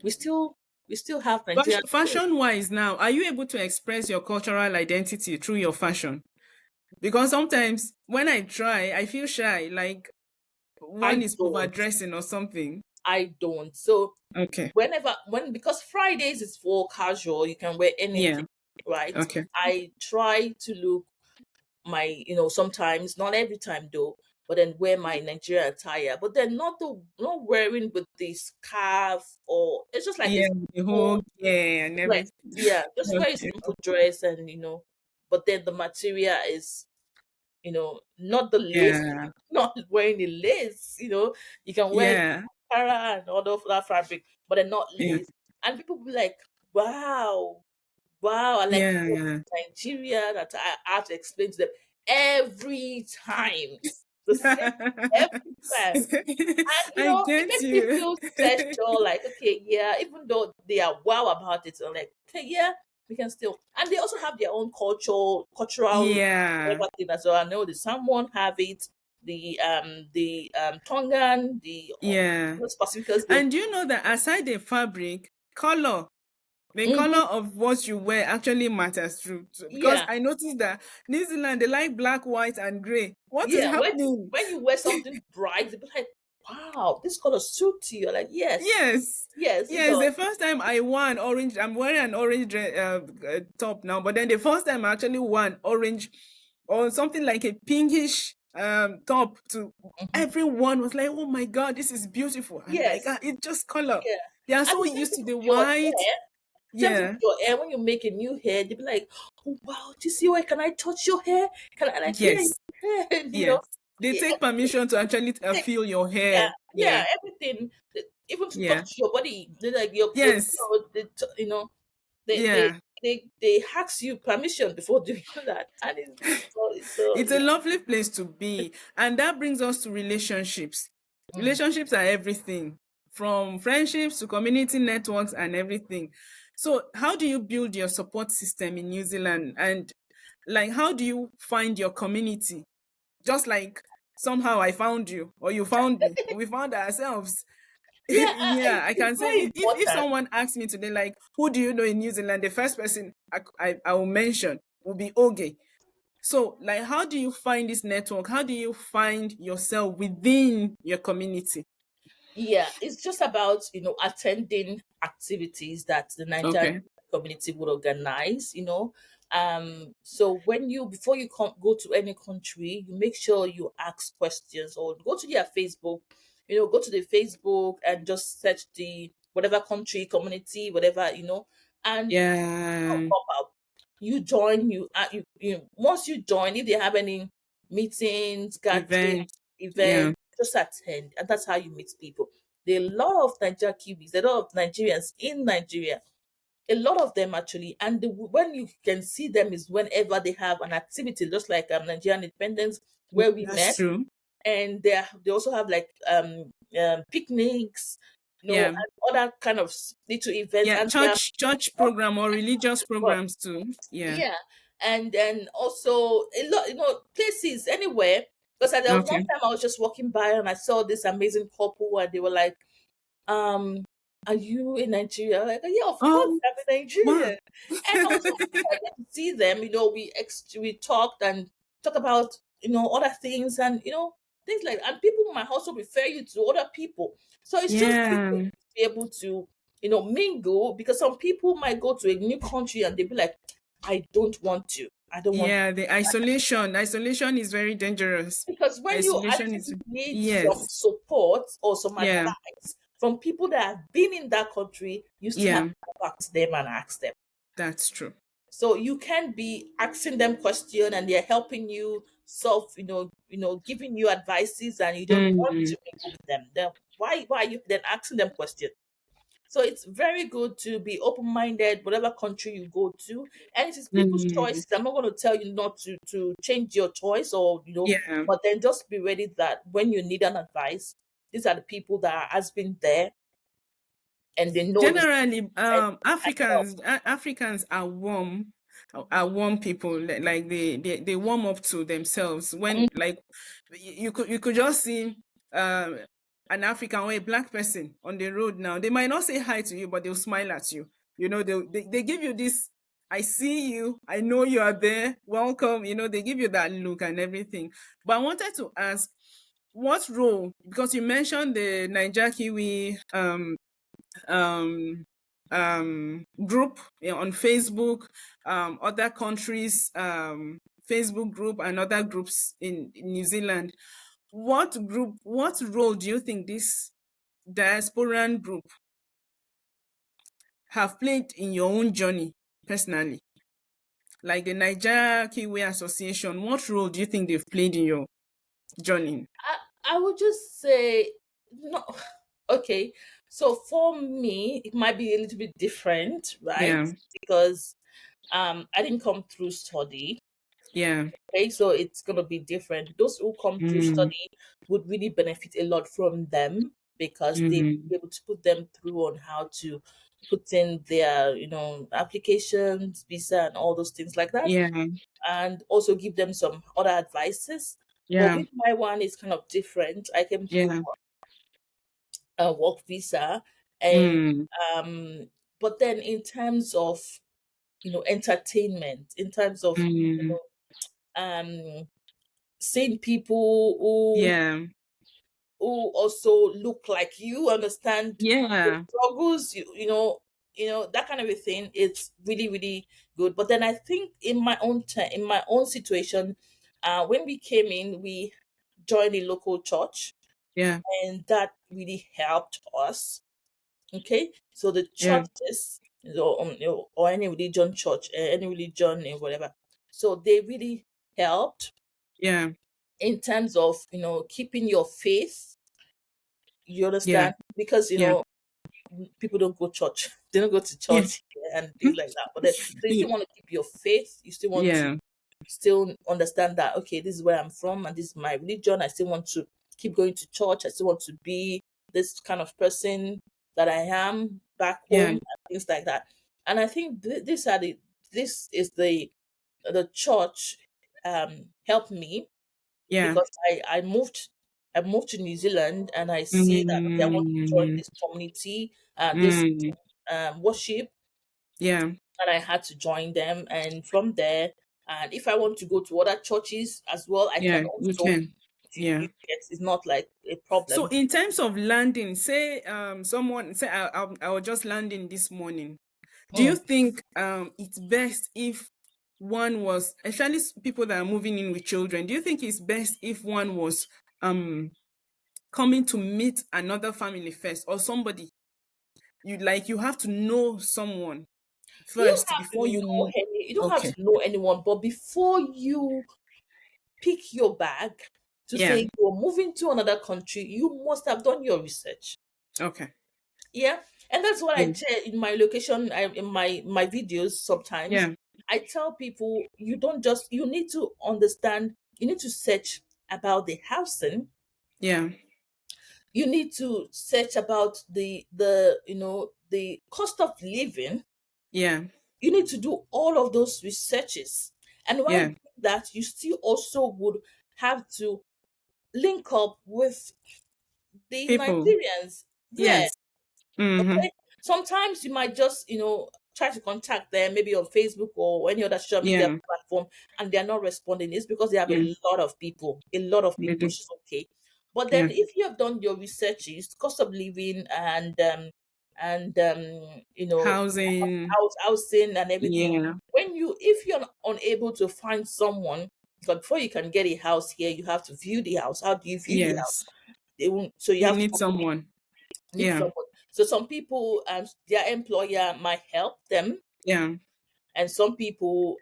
we still we still have Nigerian food. Fashion wise now, are you able to express your cultural identity through your fashion? Because sometimes when I try, I feel shy, like one I is don't. overdressing or something. I don't. So Okay. because Fridays is for casual, you can wear Yeah. anything, right? Okay. I try to look my, sometimes, not every time though, but then wear my Nigerian attire, but then not wearing with the scarf, or it's just like a Yeah, the whole simple, yeah and like, everything. yeah, just wear a Okay. simple dress, and but then the material is, not the lace, Yeah. not wearing the lace, you can wear Yeah. Ankara and all of that fabric, but then not Yeah. lace. And people be like, wow, wow, I like, oh, Yeah. Nigeria, that I have to explain to them every time. The same every time. And I it get makes me you. feel special, like, okay, yeah, even though they are wow about it, I'm like, okay, yeah, we can still. And they also have their own cultural Yeah. whatever thing as well. I know the Samoan have it, the Tongan, the Yeah. Pacificans, they. And you know that aside the fabric, color, the color Mhm. of what you wear actually matters too. So, because Yeah, I noticed that New Zealand, they like black, white, and gray. What is yeah. happening? When you wear something bright, they be like, wow, this color suits you. You're like, yes, Yes. yes, it Yes, does. the first time I wore an orange, I'm wearing an orange top now, but then the first time I actually wore an orange or something like a pinkish top to Mhm. everyone was like, oh my God, this is beautiful. I'm like, Yes, it's just color. yeah. They are And so the same used thing to with the your white. hair. Same thing with Yeah. your hair. When you make a new hair, they be like, "Oh wow, do you see where can I touch your hair? Can I like, yeah, Yes. your hair?" Yes. They Yeah, take permission to actually take, feel your yeah, hair. yeah, Yeah. everything. Even to Yeah. touch your body, they like your Yes. they they Yeah. they ask you permission before doing that, and it's so It's a lovely place to be. And that brings us to relationships. mm, Relationships are everything, from friendships to community networks and everything. So, how do you build your support system in New Zealand? And like, how do you find your community? Just like somehow I found you, or you found me, or we found ourselves. yeah, Yeah, I it's can say very if important. someone asks me today, like, who do you know in New Zealand? The first person I will mention will be Ogey. So, like, how do you find this network? How do you find yourself within your community? Yeah, it's just about, attending activities that the Nigerian Okay. community would organize, So before you go to any country, you make sure you ask questions or go to their Facebook, go to the Facebook and just search the whatever country, community, whatever, and Yeah. pop up. You join, once you join, if they have any meetings, gathering, Event. Yeah. events, just attend, and that's how you meet people. There are a lot of Nigeria Kiwis, there are a lot of Nigerians in Nigeria, a lot of them actually, and when you can see them is whenever they have an activity, just like Nigerian Independence, where we That's met, true. and they also have like picnics, Yeah. and other kind of little events, Yeah. and they are Church program or religious programs too. Yeah. yeah, and then also a lot, places anywhere. Because at the one Okay. time I was just walking by and I saw this amazing couple and they were like, um, "Are you in Nigeria?" Like, "Yeah, of course Oh, I'm in wow. Nigeria." And I was so happy I get to see them. We talked and talk about other things and things like that. And people might also refer you to other people. So it's just good for Yeah. you to be able to mingle, because some people might go to a new country and they be like, "I don't want to. I don't want to." Yeah, the isolation is very dangerous. Because when you Isolation is, actually need some yes. support or some Yeah. advice from people that have been in that country, you still have Yeah, to go back to them and ask them. that's true. So you can be asking them question and they're helping you solve, giving you advices, and you don't want Mm, to mingle with them. Then why are you then asking them question? So it's very good to be open-minded, whatever country you go to, and it is people's mm, choices. I'm not going to tell you not to change your choice, or yeah. but then just be ready that when you need an advice, these are the people that has been there and they know the Generally, and help. Africans are warm people. Like they warm up to themselves when, Mhm. like, you could just see um an African or a black person on the road now. They might not say hi to you, but they'll smile at you. They give you this. I see you. I know you are there. Welcome. They give you that look and everything. But I wanted to ask, what role? Because you mentioned the Niger Kiwi um, group, on Facebook, other countries, Facebook group, and other groups in New Zealand. What role do you think this diasporan group have played in your own journey personally? Like the Niger Kiwi Association, what role do you think they've played in your journey? I would just say no. Okay, so for me, it might be a little bit different, right? Yeah, Because I didn't come through study. yeah, Okay, so it's gonna be different. Those who come through mm, study would really benefit a lot from them, because they will mm, be able to put them through on how to put in their, applications, visa, and all those things like that, yeah, and also give them some other advices. But yeah, with my one, it's kind of different. I came through yeah, a work visa, and mm, um, but then in terms of entertainment, in terms of mm, um seeing people yeah, who also look like you, understand the yeah, struggles, that kind of a thing. It's really, really good. But then I think in my own in my own situation, when we came in, we joined a local church, yeah, and that really helped us. Okay, so the yeah, churches, or any religion church, any religion, whatever. So they really helped yeah, in terms of keeping your faith. You yeah, understand? Because yeah, people don't go church. They don't go to yeah, church and things like that. But then, so you still want to keep your faith. You still want to yeah, still understand that, okay, this is where I'm from and this is my religion. I still want to keep going to church. I still want to be this kind of person that I am back home yeah, and things like that. And I think this is the church helped me, yeah. because I moved to New Zealand, and I see that, okay, I want to join Mm, this community, this mm, worship, yeah, and I had to join them. And from there, and if I want to go to other churches as well, I yeah, can you also. can. Yeah. It's not like a So problem. in terms of landing, say someone say I was just landing this morning. Do you Mm. think it's best if one was, especially people that are moving in with children, do you think it's best if one was um coming to meet another family first, or somebody you have to know someone You don't first have before to you know move? you don't have Okay. to know anyone, but before you pick your bag to Yeah. say you're moving to another country, you must have done your research. Okay. Yeah, and that's what I Yeah. tell in my location, in my videos. Sometimes Yeah. I tell people, you need to understand, you need to search about the housing, Yeah. you need to search about the cost of living. Yeah. You need to do all of those researches, And while Yeah. doing that, you still also would have to link up with the People. Nigerians. Yeah. Yes. Mm-hmm. Okay. Sometimes you might just, try to contact them maybe on Facebook or any other social media Yeah. platform, and they're not responding. It's because they have Yeah. a lot of They people, do. which is okay. But then Yeah. if you have done your researches, cost of living and Housing. housing and everything, Yeah. if you're unable to find someone, because before you can get a house here, you have to view the house. How do you view the house? Yes. They won't, so you You have to need someone. meet Yeah. someone. So some people, their employer might help them, Yeah. and some people,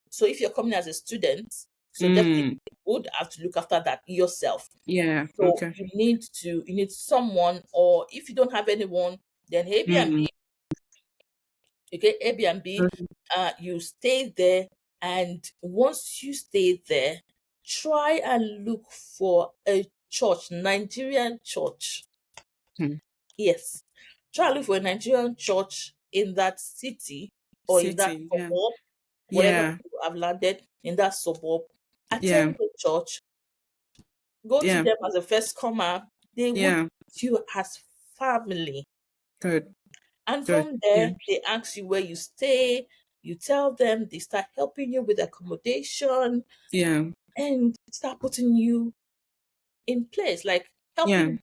so if you're coming as a student, so definitely Mm. you would have to look after that yourself. Yeah. So Okay. you need someone, or if you don't have anyone, then Airbnb. Mm. Okay, Airbnb. Okay. You stay there, and once you stay there, try and look for a church, Nigerian church. Hmm. Yes. Try and look for a Nigerian church in that city or in that City. Yeah. suburb, whatever Yeah. you have landed in that suburb. Yeah. Attend the church, go to Yeah. them as a first comer. They would Yeah. treat you as family. Good. And Good. from Yeah. there, they ask you where you stay. You tell them, they start helping you with accommodation Yeah. and start putting you in place, like Yeah. helping.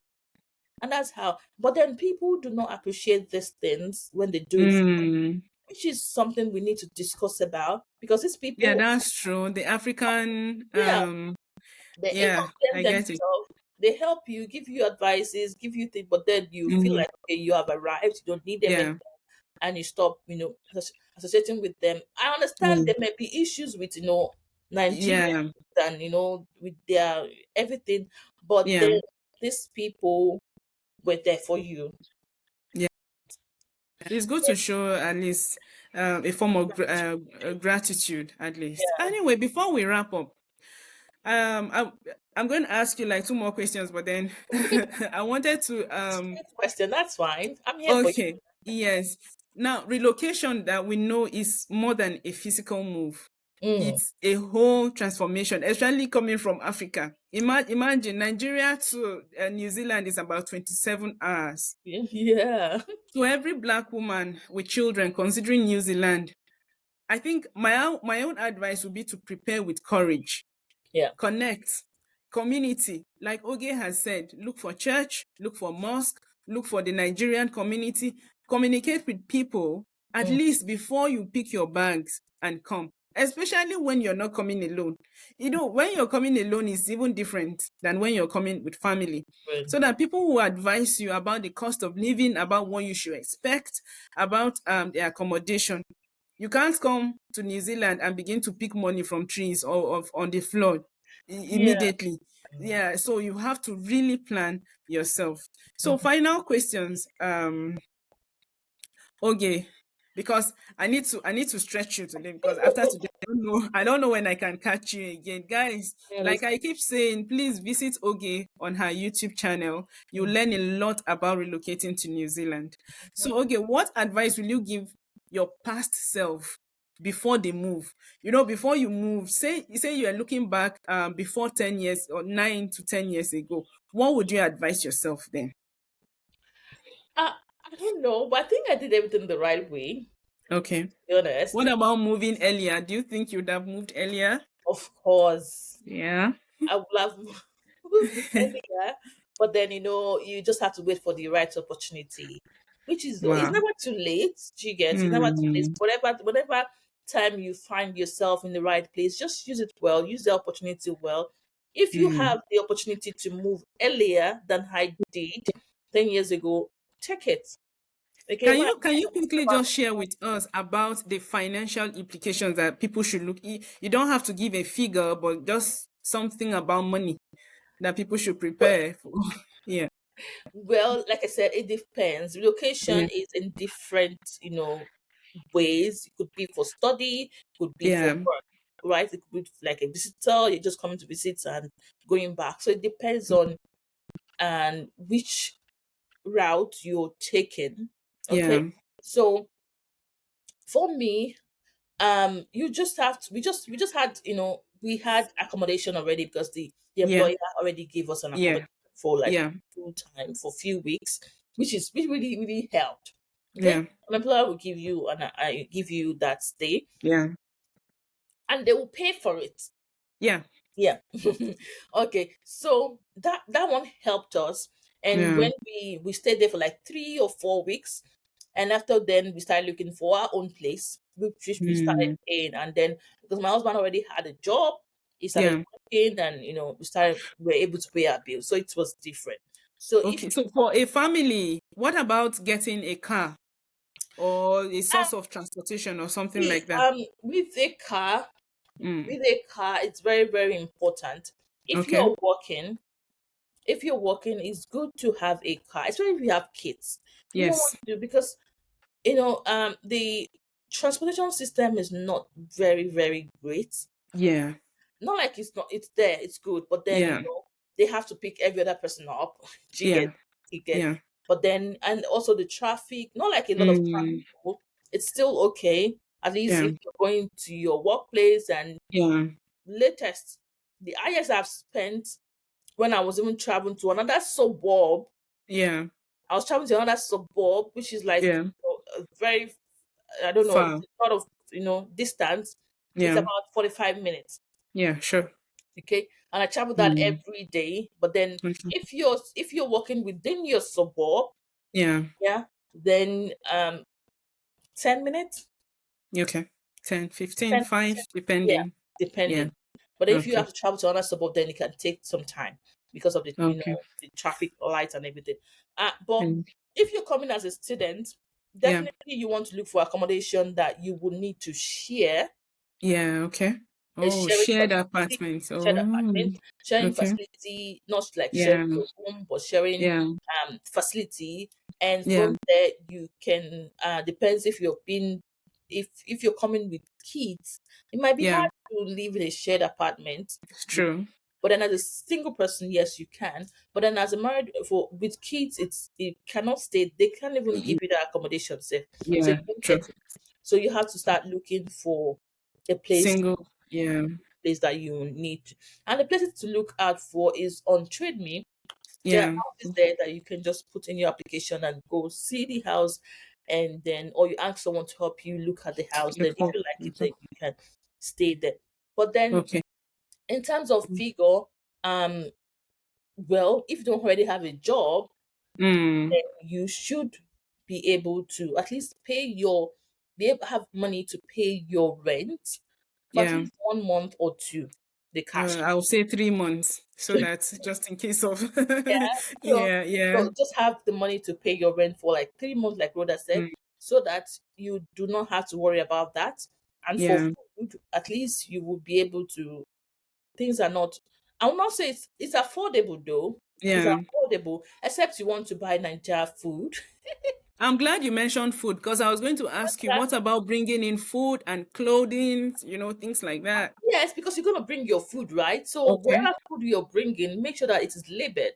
And that's how. But then people do not appreciate these things when they do it, Mm. which is something we need to discuss about, because these Yeah, people, that's true. The African, yeah, they yeah, income I get it. themselves, they help you, give you advices, give you things, but then you feel Mm. like, okay, you have arrived, you don't need them anymore, Yeah. and you stop, associating with them. I understand Mm. there may be issues with, Nigerians Yeah. and, with their everything, but then Yeah. these people were there for you. Yeah. It's good to show at least a form of gratitude, at least. Yeah. Anyway, before we wrap up, I'm going to ask you like two more questions, but then I wanted to Next question, that's fine. I'm here for you. okay, yes. Now, relocation that we know is more than a physical move. Mm. It's a whole transformation, especially coming from Africa. Imagine Nigeria to New Zealand is about 27 hours. Yeah. To every black woman with children considering New Zealand, I think my own advice would be to prepare with courage, Yeah. connect, community. Like Ogey has said, look for church, look for mosque, look for the Nigerian community, communicate with people at Mm. least before you pick your bags and come. Especially when you're not coming alone. You know, when you're coming alone is even different than when you're coming with family. Good. So that people will advise you about the cost of living, about what you should expect, about the accommodation. You can't come to New Zealand and begin to pick money from trees or of on the floor Yeah. immediately. Yeah, so you have to really plan yourself. So Mhm. final questions. Okay, because I need to stretch you today because after today I don't know when I can catch you again. Guys, like Yes. I keep saying, please visit Oge on her YouTube channel. You Mhm. learn a lot about relocating to New Zealand. So Oge, what advice will you give your past self before they move? You know, before you move, say you are looking back before 10 years or 9 to 10 years ago. What would you advise yourself then? I, I don't know, but I think I did everything the right way, Okay. to be honest. What about moving earlier? Do you think you'd have moved earlier? Of course, Yeah. I would have moved earlier, but then, you just have to wait for the right opportunity, which is, it's Wow. never too late. Do you get? It's never too late. Mm, Whatever time you find yourself in the right place, just use it well, use the opportunity well. If you mm. have the opportunity to move earlier than I did 10 years ago, take it. Okay, Can you quickly just share with us about the financial implications that people should look? You don't have to give a figure, but just something about money that people should prepare for. Yeah. well, like I said, it depends. Relocation Yeah. is in different, ways. It could be for study, could be for Yeah. work, right? It could be like a visitor, you're just coming to visit and going back. So it depends on and which route you're taking. Okay. Yeah. So for me, you just have to we just had, we had accommodation already, because the Yeah. employer already gave us an Yeah. accommodation for like Yeah. full time for a few weeks, which really really helped. Okay, Yeah. an employer will give you and I give you that stay, Yeah. and they will pay for it. Yeah. Yeah. Okay, so that one helped us. And Yeah. when we stayed there for like 3 or 4 weeks, and after then we started looking for our own place, which we started Mm. paying. And then, because my husband already had a job, he started Yeah. working, and we were able to pay our bills, so it was different. So if Okay. you So for a family, what about getting a car or a source of transportation or something see, like that? with a car, Mm. it's very very important. If Okay. you're working, it's good to have a car, especially if you have kids. You don't want Yes. to, because the transportation system is not very very great. Yeah. Not like it's not, it's there, it's good, but then Yeah. they have to pick every other person up. you get Yeah. you get Yeah. But then, and also the traffic, not like a lot of Mm. traffic. It's still okay, at least Yeah. if you're going to your workplace. And Yeah. latest, the highest I've spent, when I was even traveling to another suburb. Yeah. I was traveling to another suburb, which is like, Yeah. a very, I don't know, it's Far. a lot of, distance. It's Yeah. about 45 minutes. Yeah. Sure. Okay. And I travel that Mm. every day. But then, Okay. if you're working within your suburb, Yeah. yeah, then 10 minutes. Okay. 10, 15, 10, 5, yeah, depending. Yeah. depending. But if you Okay. have to travel to another suburb, then it can take some time, because of the Okay. the traffic lights and everything. But Mm. if you're coming as a student, Yeah. definitely you want to look for accommodation that you will need to share. Yeah. Okay. A Oh, sharing shared facility, apartments. shared Oh, apartment, sharing okay. facility, not like sharing Yeah. your home, but sharing Yeah. facility. And Yeah. from there, you can, depends if if you're coming with kids, it might be Yeah. hard to live in a shared apartment. It's with- true. But then, as a single person, yes, you can. But then, as a married, for with kids, it cannot stay. They can't even give Y- you the accommodation safe, so you Yeah. don't True. get it. So you have to start looking for a place Single. Yeah. that you need. And the places to look out for is on TradeMe. There are Yeah. houses there that you can just put in your application and go see the house, and then, or you ask someone to help you look at the house. Then, if Okay. you like it, Okay. then you can stay there. But then, Okay. in terms of figure, um, well, if you don't already have a job, Mm. then you should be able to at least be able to have money to pay your rent for at Yeah. least 1 month or two, the cash. I will say 3 months so that just in case of. Yeah. So, Yeah. Yeah. just have the money to pay your rent for like 3 months, like Rhoda said, Mm. so that you do not have to worry about that. And for Yeah. food, at least you will be able to. Things are not. I will not say it's affordable though. It's Yeah. affordable, except you want to buy Nigeria food. I'm glad you mentioned food because I was going to ask you, what about bringing in food and clothing, things like that? Yes, because you're gonna bring your food, right? So Okay. whatever food you're bringing, make sure that it is labeled.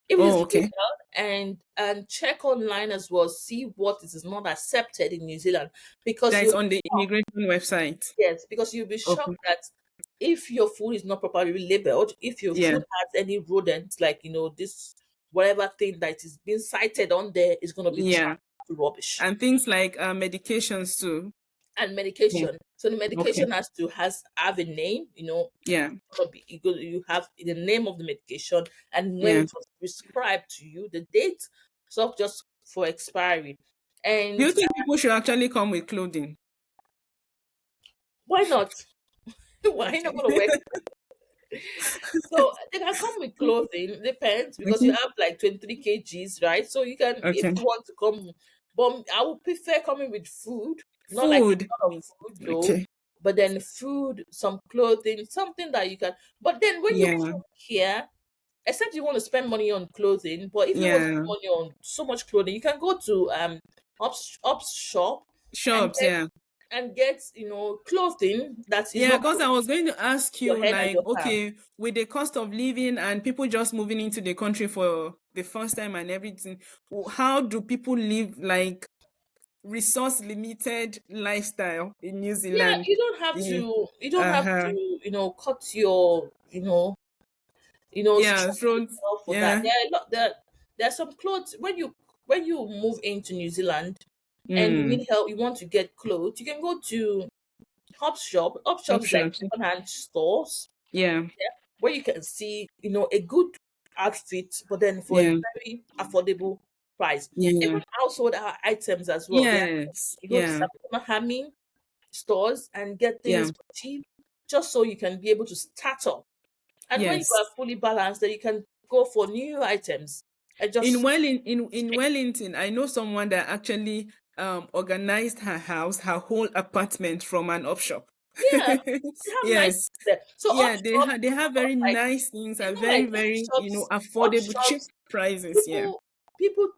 If it is Oh, okay. labeled, and check online as well, see what is not accepted in New Zealand, because That's you'll on the immigration website. yes, because you'll be Okay. shocked that if your food is not properly labeled, if your Yeah. food has any rodents, like this whatever thing that is being cited on there is gonna be Yeah. charged to rubbish. And things like medications too. And Yeah. medication. So the Okay. medication has have a name, Yeah. you have the name of the medication, and when Yeah. it was prescribed to you, the date, so just for expiry. Do And you think people should actually come with clothing? why not? Why not Okay. gonna wear? So they can come with clothing, depends, because you Okay. have like 23 kgs, right? So you can, if Okay. you want to come, but I would prefer coming with food, not like Food. a lot of food though, Okay. but then food, some clothing, something that you can. But then when you Yeah. come here, except you want to spend money on clothing, but if you want to spend Yeah. money on so much clothing, you can go to Ups shop and Shops. Yeah. get clothing that is Yeah, not because I was going to ask your you, head and like, your arm. okay, with the cost of living and people just moving into the country for the first time and everything, how do people live? Like, resource limited lifestyle in New Yeah, Zealand. you don't have Yeah. to. You don't have Uh-huh. to. Cut your. Yeah, Stretch front. yourself for that. Yeah. There are a lot. There are some clothes when you move into New Zealand and you Mm. need help. You want to get clothes. You can go to Hop Shop. Hop Shop is like Options. second-hand stores Yeah. where you can see, a good outfit, but then for a Yeah. very affordable price. Yeah. Even household items as well. Yes. You go to Yeah. Sabina Hami stores and get things Yeah. for cheap, just so you can be able to start up. And when you are Yes. fully balanced, then you can go for new items and In just Wellington, I know someone that actually organized her house, her whole apartment from an op shop. yeah, they have nice Yes. things there. So up Yeah, shop they is have not very like nice things it's at not very, like up very, shops. Up affordable, cheap shops, prices. Yeah. people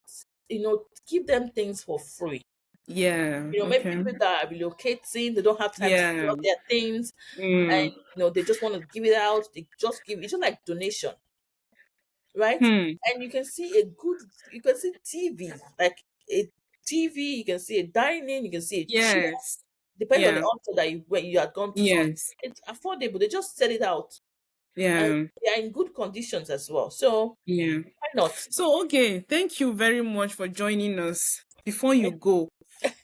give them things for free. Yeah. Maybe Okay. people that are relocating, they don't have time to Yeah. store their things, Mm. and they just want to give it out. They just give it's just like donation, right? Hmm. And you can see TV, like a TV, you can see a dining, you can see a chair, Yes. depending on the Yeah. option that you had gone to. So Yes. it's affordable. They just set it out, and Yeah. they are in good conditions as well. So Yeah. why not? So, okay, thank you very much for joining us. Before you go,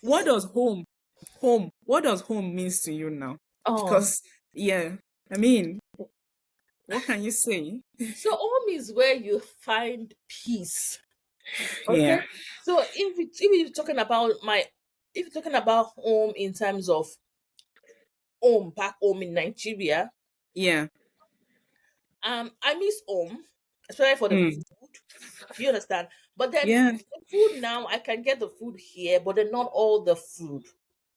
what does what does home means to you now? Oh, Because, yeah, I mean, what can you say? so home is where you find peace. Okay. Yeah. So if you're talking about home in terms of home back home in Nigeria, Yeah. I miss home, especially for the Mm. food. You understand? But then Yeah. the food now, I can get the food here, but then not all the food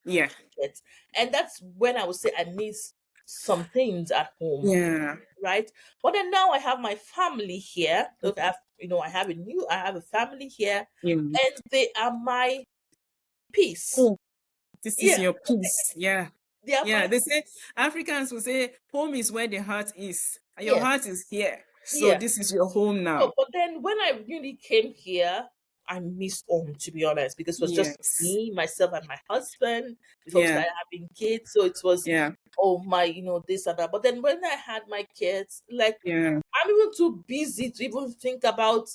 Yeah. yet. And that's when I would say I miss some things at home, Yeah. right? But then now I have my family here. Look, I have a family here, Yeah. and they are my peace. Oh, this is Yeah, your peace. Yeah. they are Yeah. my They say Africans will say home is where the heart is. And your yes, heart is here. So yeah. this is your home So, now. but then when I really came here, I missed home, to be honest, because it was just Yes. me, myself, and my husband before we Yeah. started having kids. So it was, Yeah. oh my, this and that. But then when I had my kids, like Yeah. I'm even too busy to even think about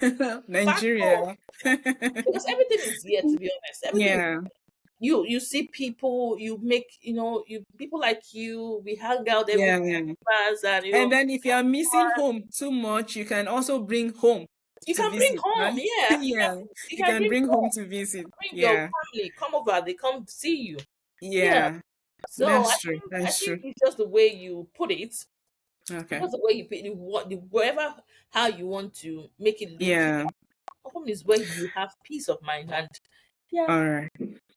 back home Nigeria. because everything is here. To be honest, everything is Yeah. you see people, you make you people like you. We hang out every Yeah. Yeah. Christmas, and And then if you are missing home too much, you can also bring home you to can bring visit, home. right? Yeah, Yeah. you You can can bring bring home home. to visit. Bring your Yeah. family, come over, they come see you. Yeah. Yeah. So I That's true. think I That's think true. it's just the way you put it. It's Okay. just the way you put it, wherever how you want to make it look. Yeah. Home is where you have peace of mind, and yeah, All right.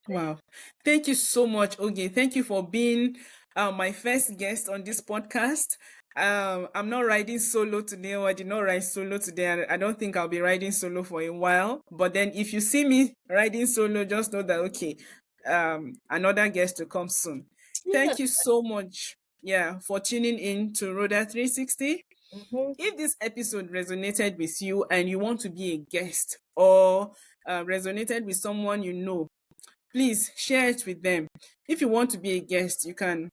Wow. Thank you so much, Ogey. Thank you for being my first guest on this podcast. I'm not riding solo today, or I did not ride solo today. I don't think I'll be riding solo for a while. But then if you see me riding solo, just know that, okay, another guest to come soon. yeah. Thank you so much, yeah, for tuning in to Rhoda 360. Hmm. If this episode resonated with you and you want to be a guest or resonated with someone you know, please share it with them. If you want to be a guest, you can,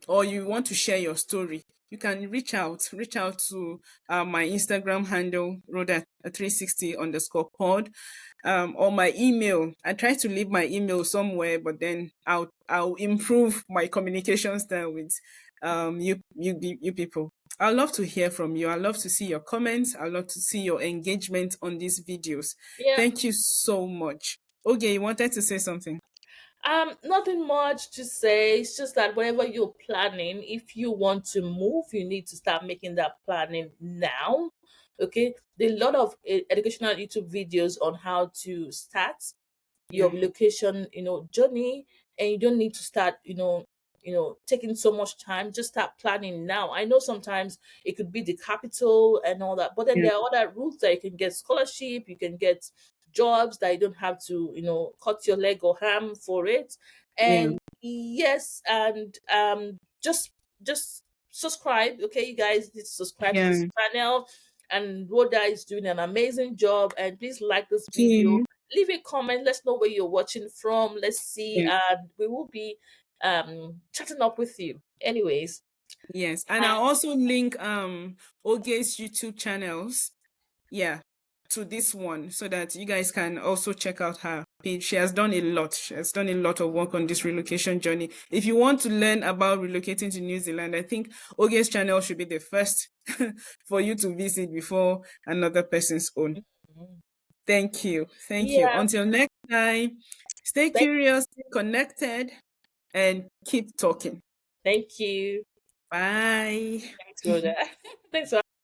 or you want to share your story, you can reach out to my Instagram handle, Rhoda360 underscore pod, or my email. I try to leave my email somewhere, but then I'll improve my communication style with you people. I'd love to hear from you. I'd love to see your comments. I'd love to see your engagement on these videos. Yeah. Thank you so much. Okay, you wanted to say something? Nothing much to say. It's just that whenever you're planning, if you want to move, you need to start making that planning now. Okay, there are a lot of educational YouTube videos on how to start your Yeah. relocation, journey, and you don't need to start, taking so much time. Just start planning now. I know sometimes it could be the capital and all that, but then Yeah. there are other routes that you can get scholarship, you can get jobs that you don't have to, cut your leg or ham for it. Yeah. And yes, and just subscribe. Okay, you guys need to subscribe to Yeah. this channel. And Rhoda is doing an amazing job. And please like this video, Okay. leave a comment. Let's know where you're watching from. Let's see, Yeah. and we will be chatting up with you. Anyways, Yes. And uh, I'll also link Ogey's YouTube channels, yeah, to this one so that you guys can also check out her page. She has done a lot. She has done a lot of work on this relocation journey. If you want to learn about relocating to New Zealand, I think Ogey's channel should be the first for you to visit before another person's own. Thank you. Thank you. yeah, Until next time, stay thank, curious, stay connected, and keep talking. thank you. Bye. Thanks, Rhoda. Thanks for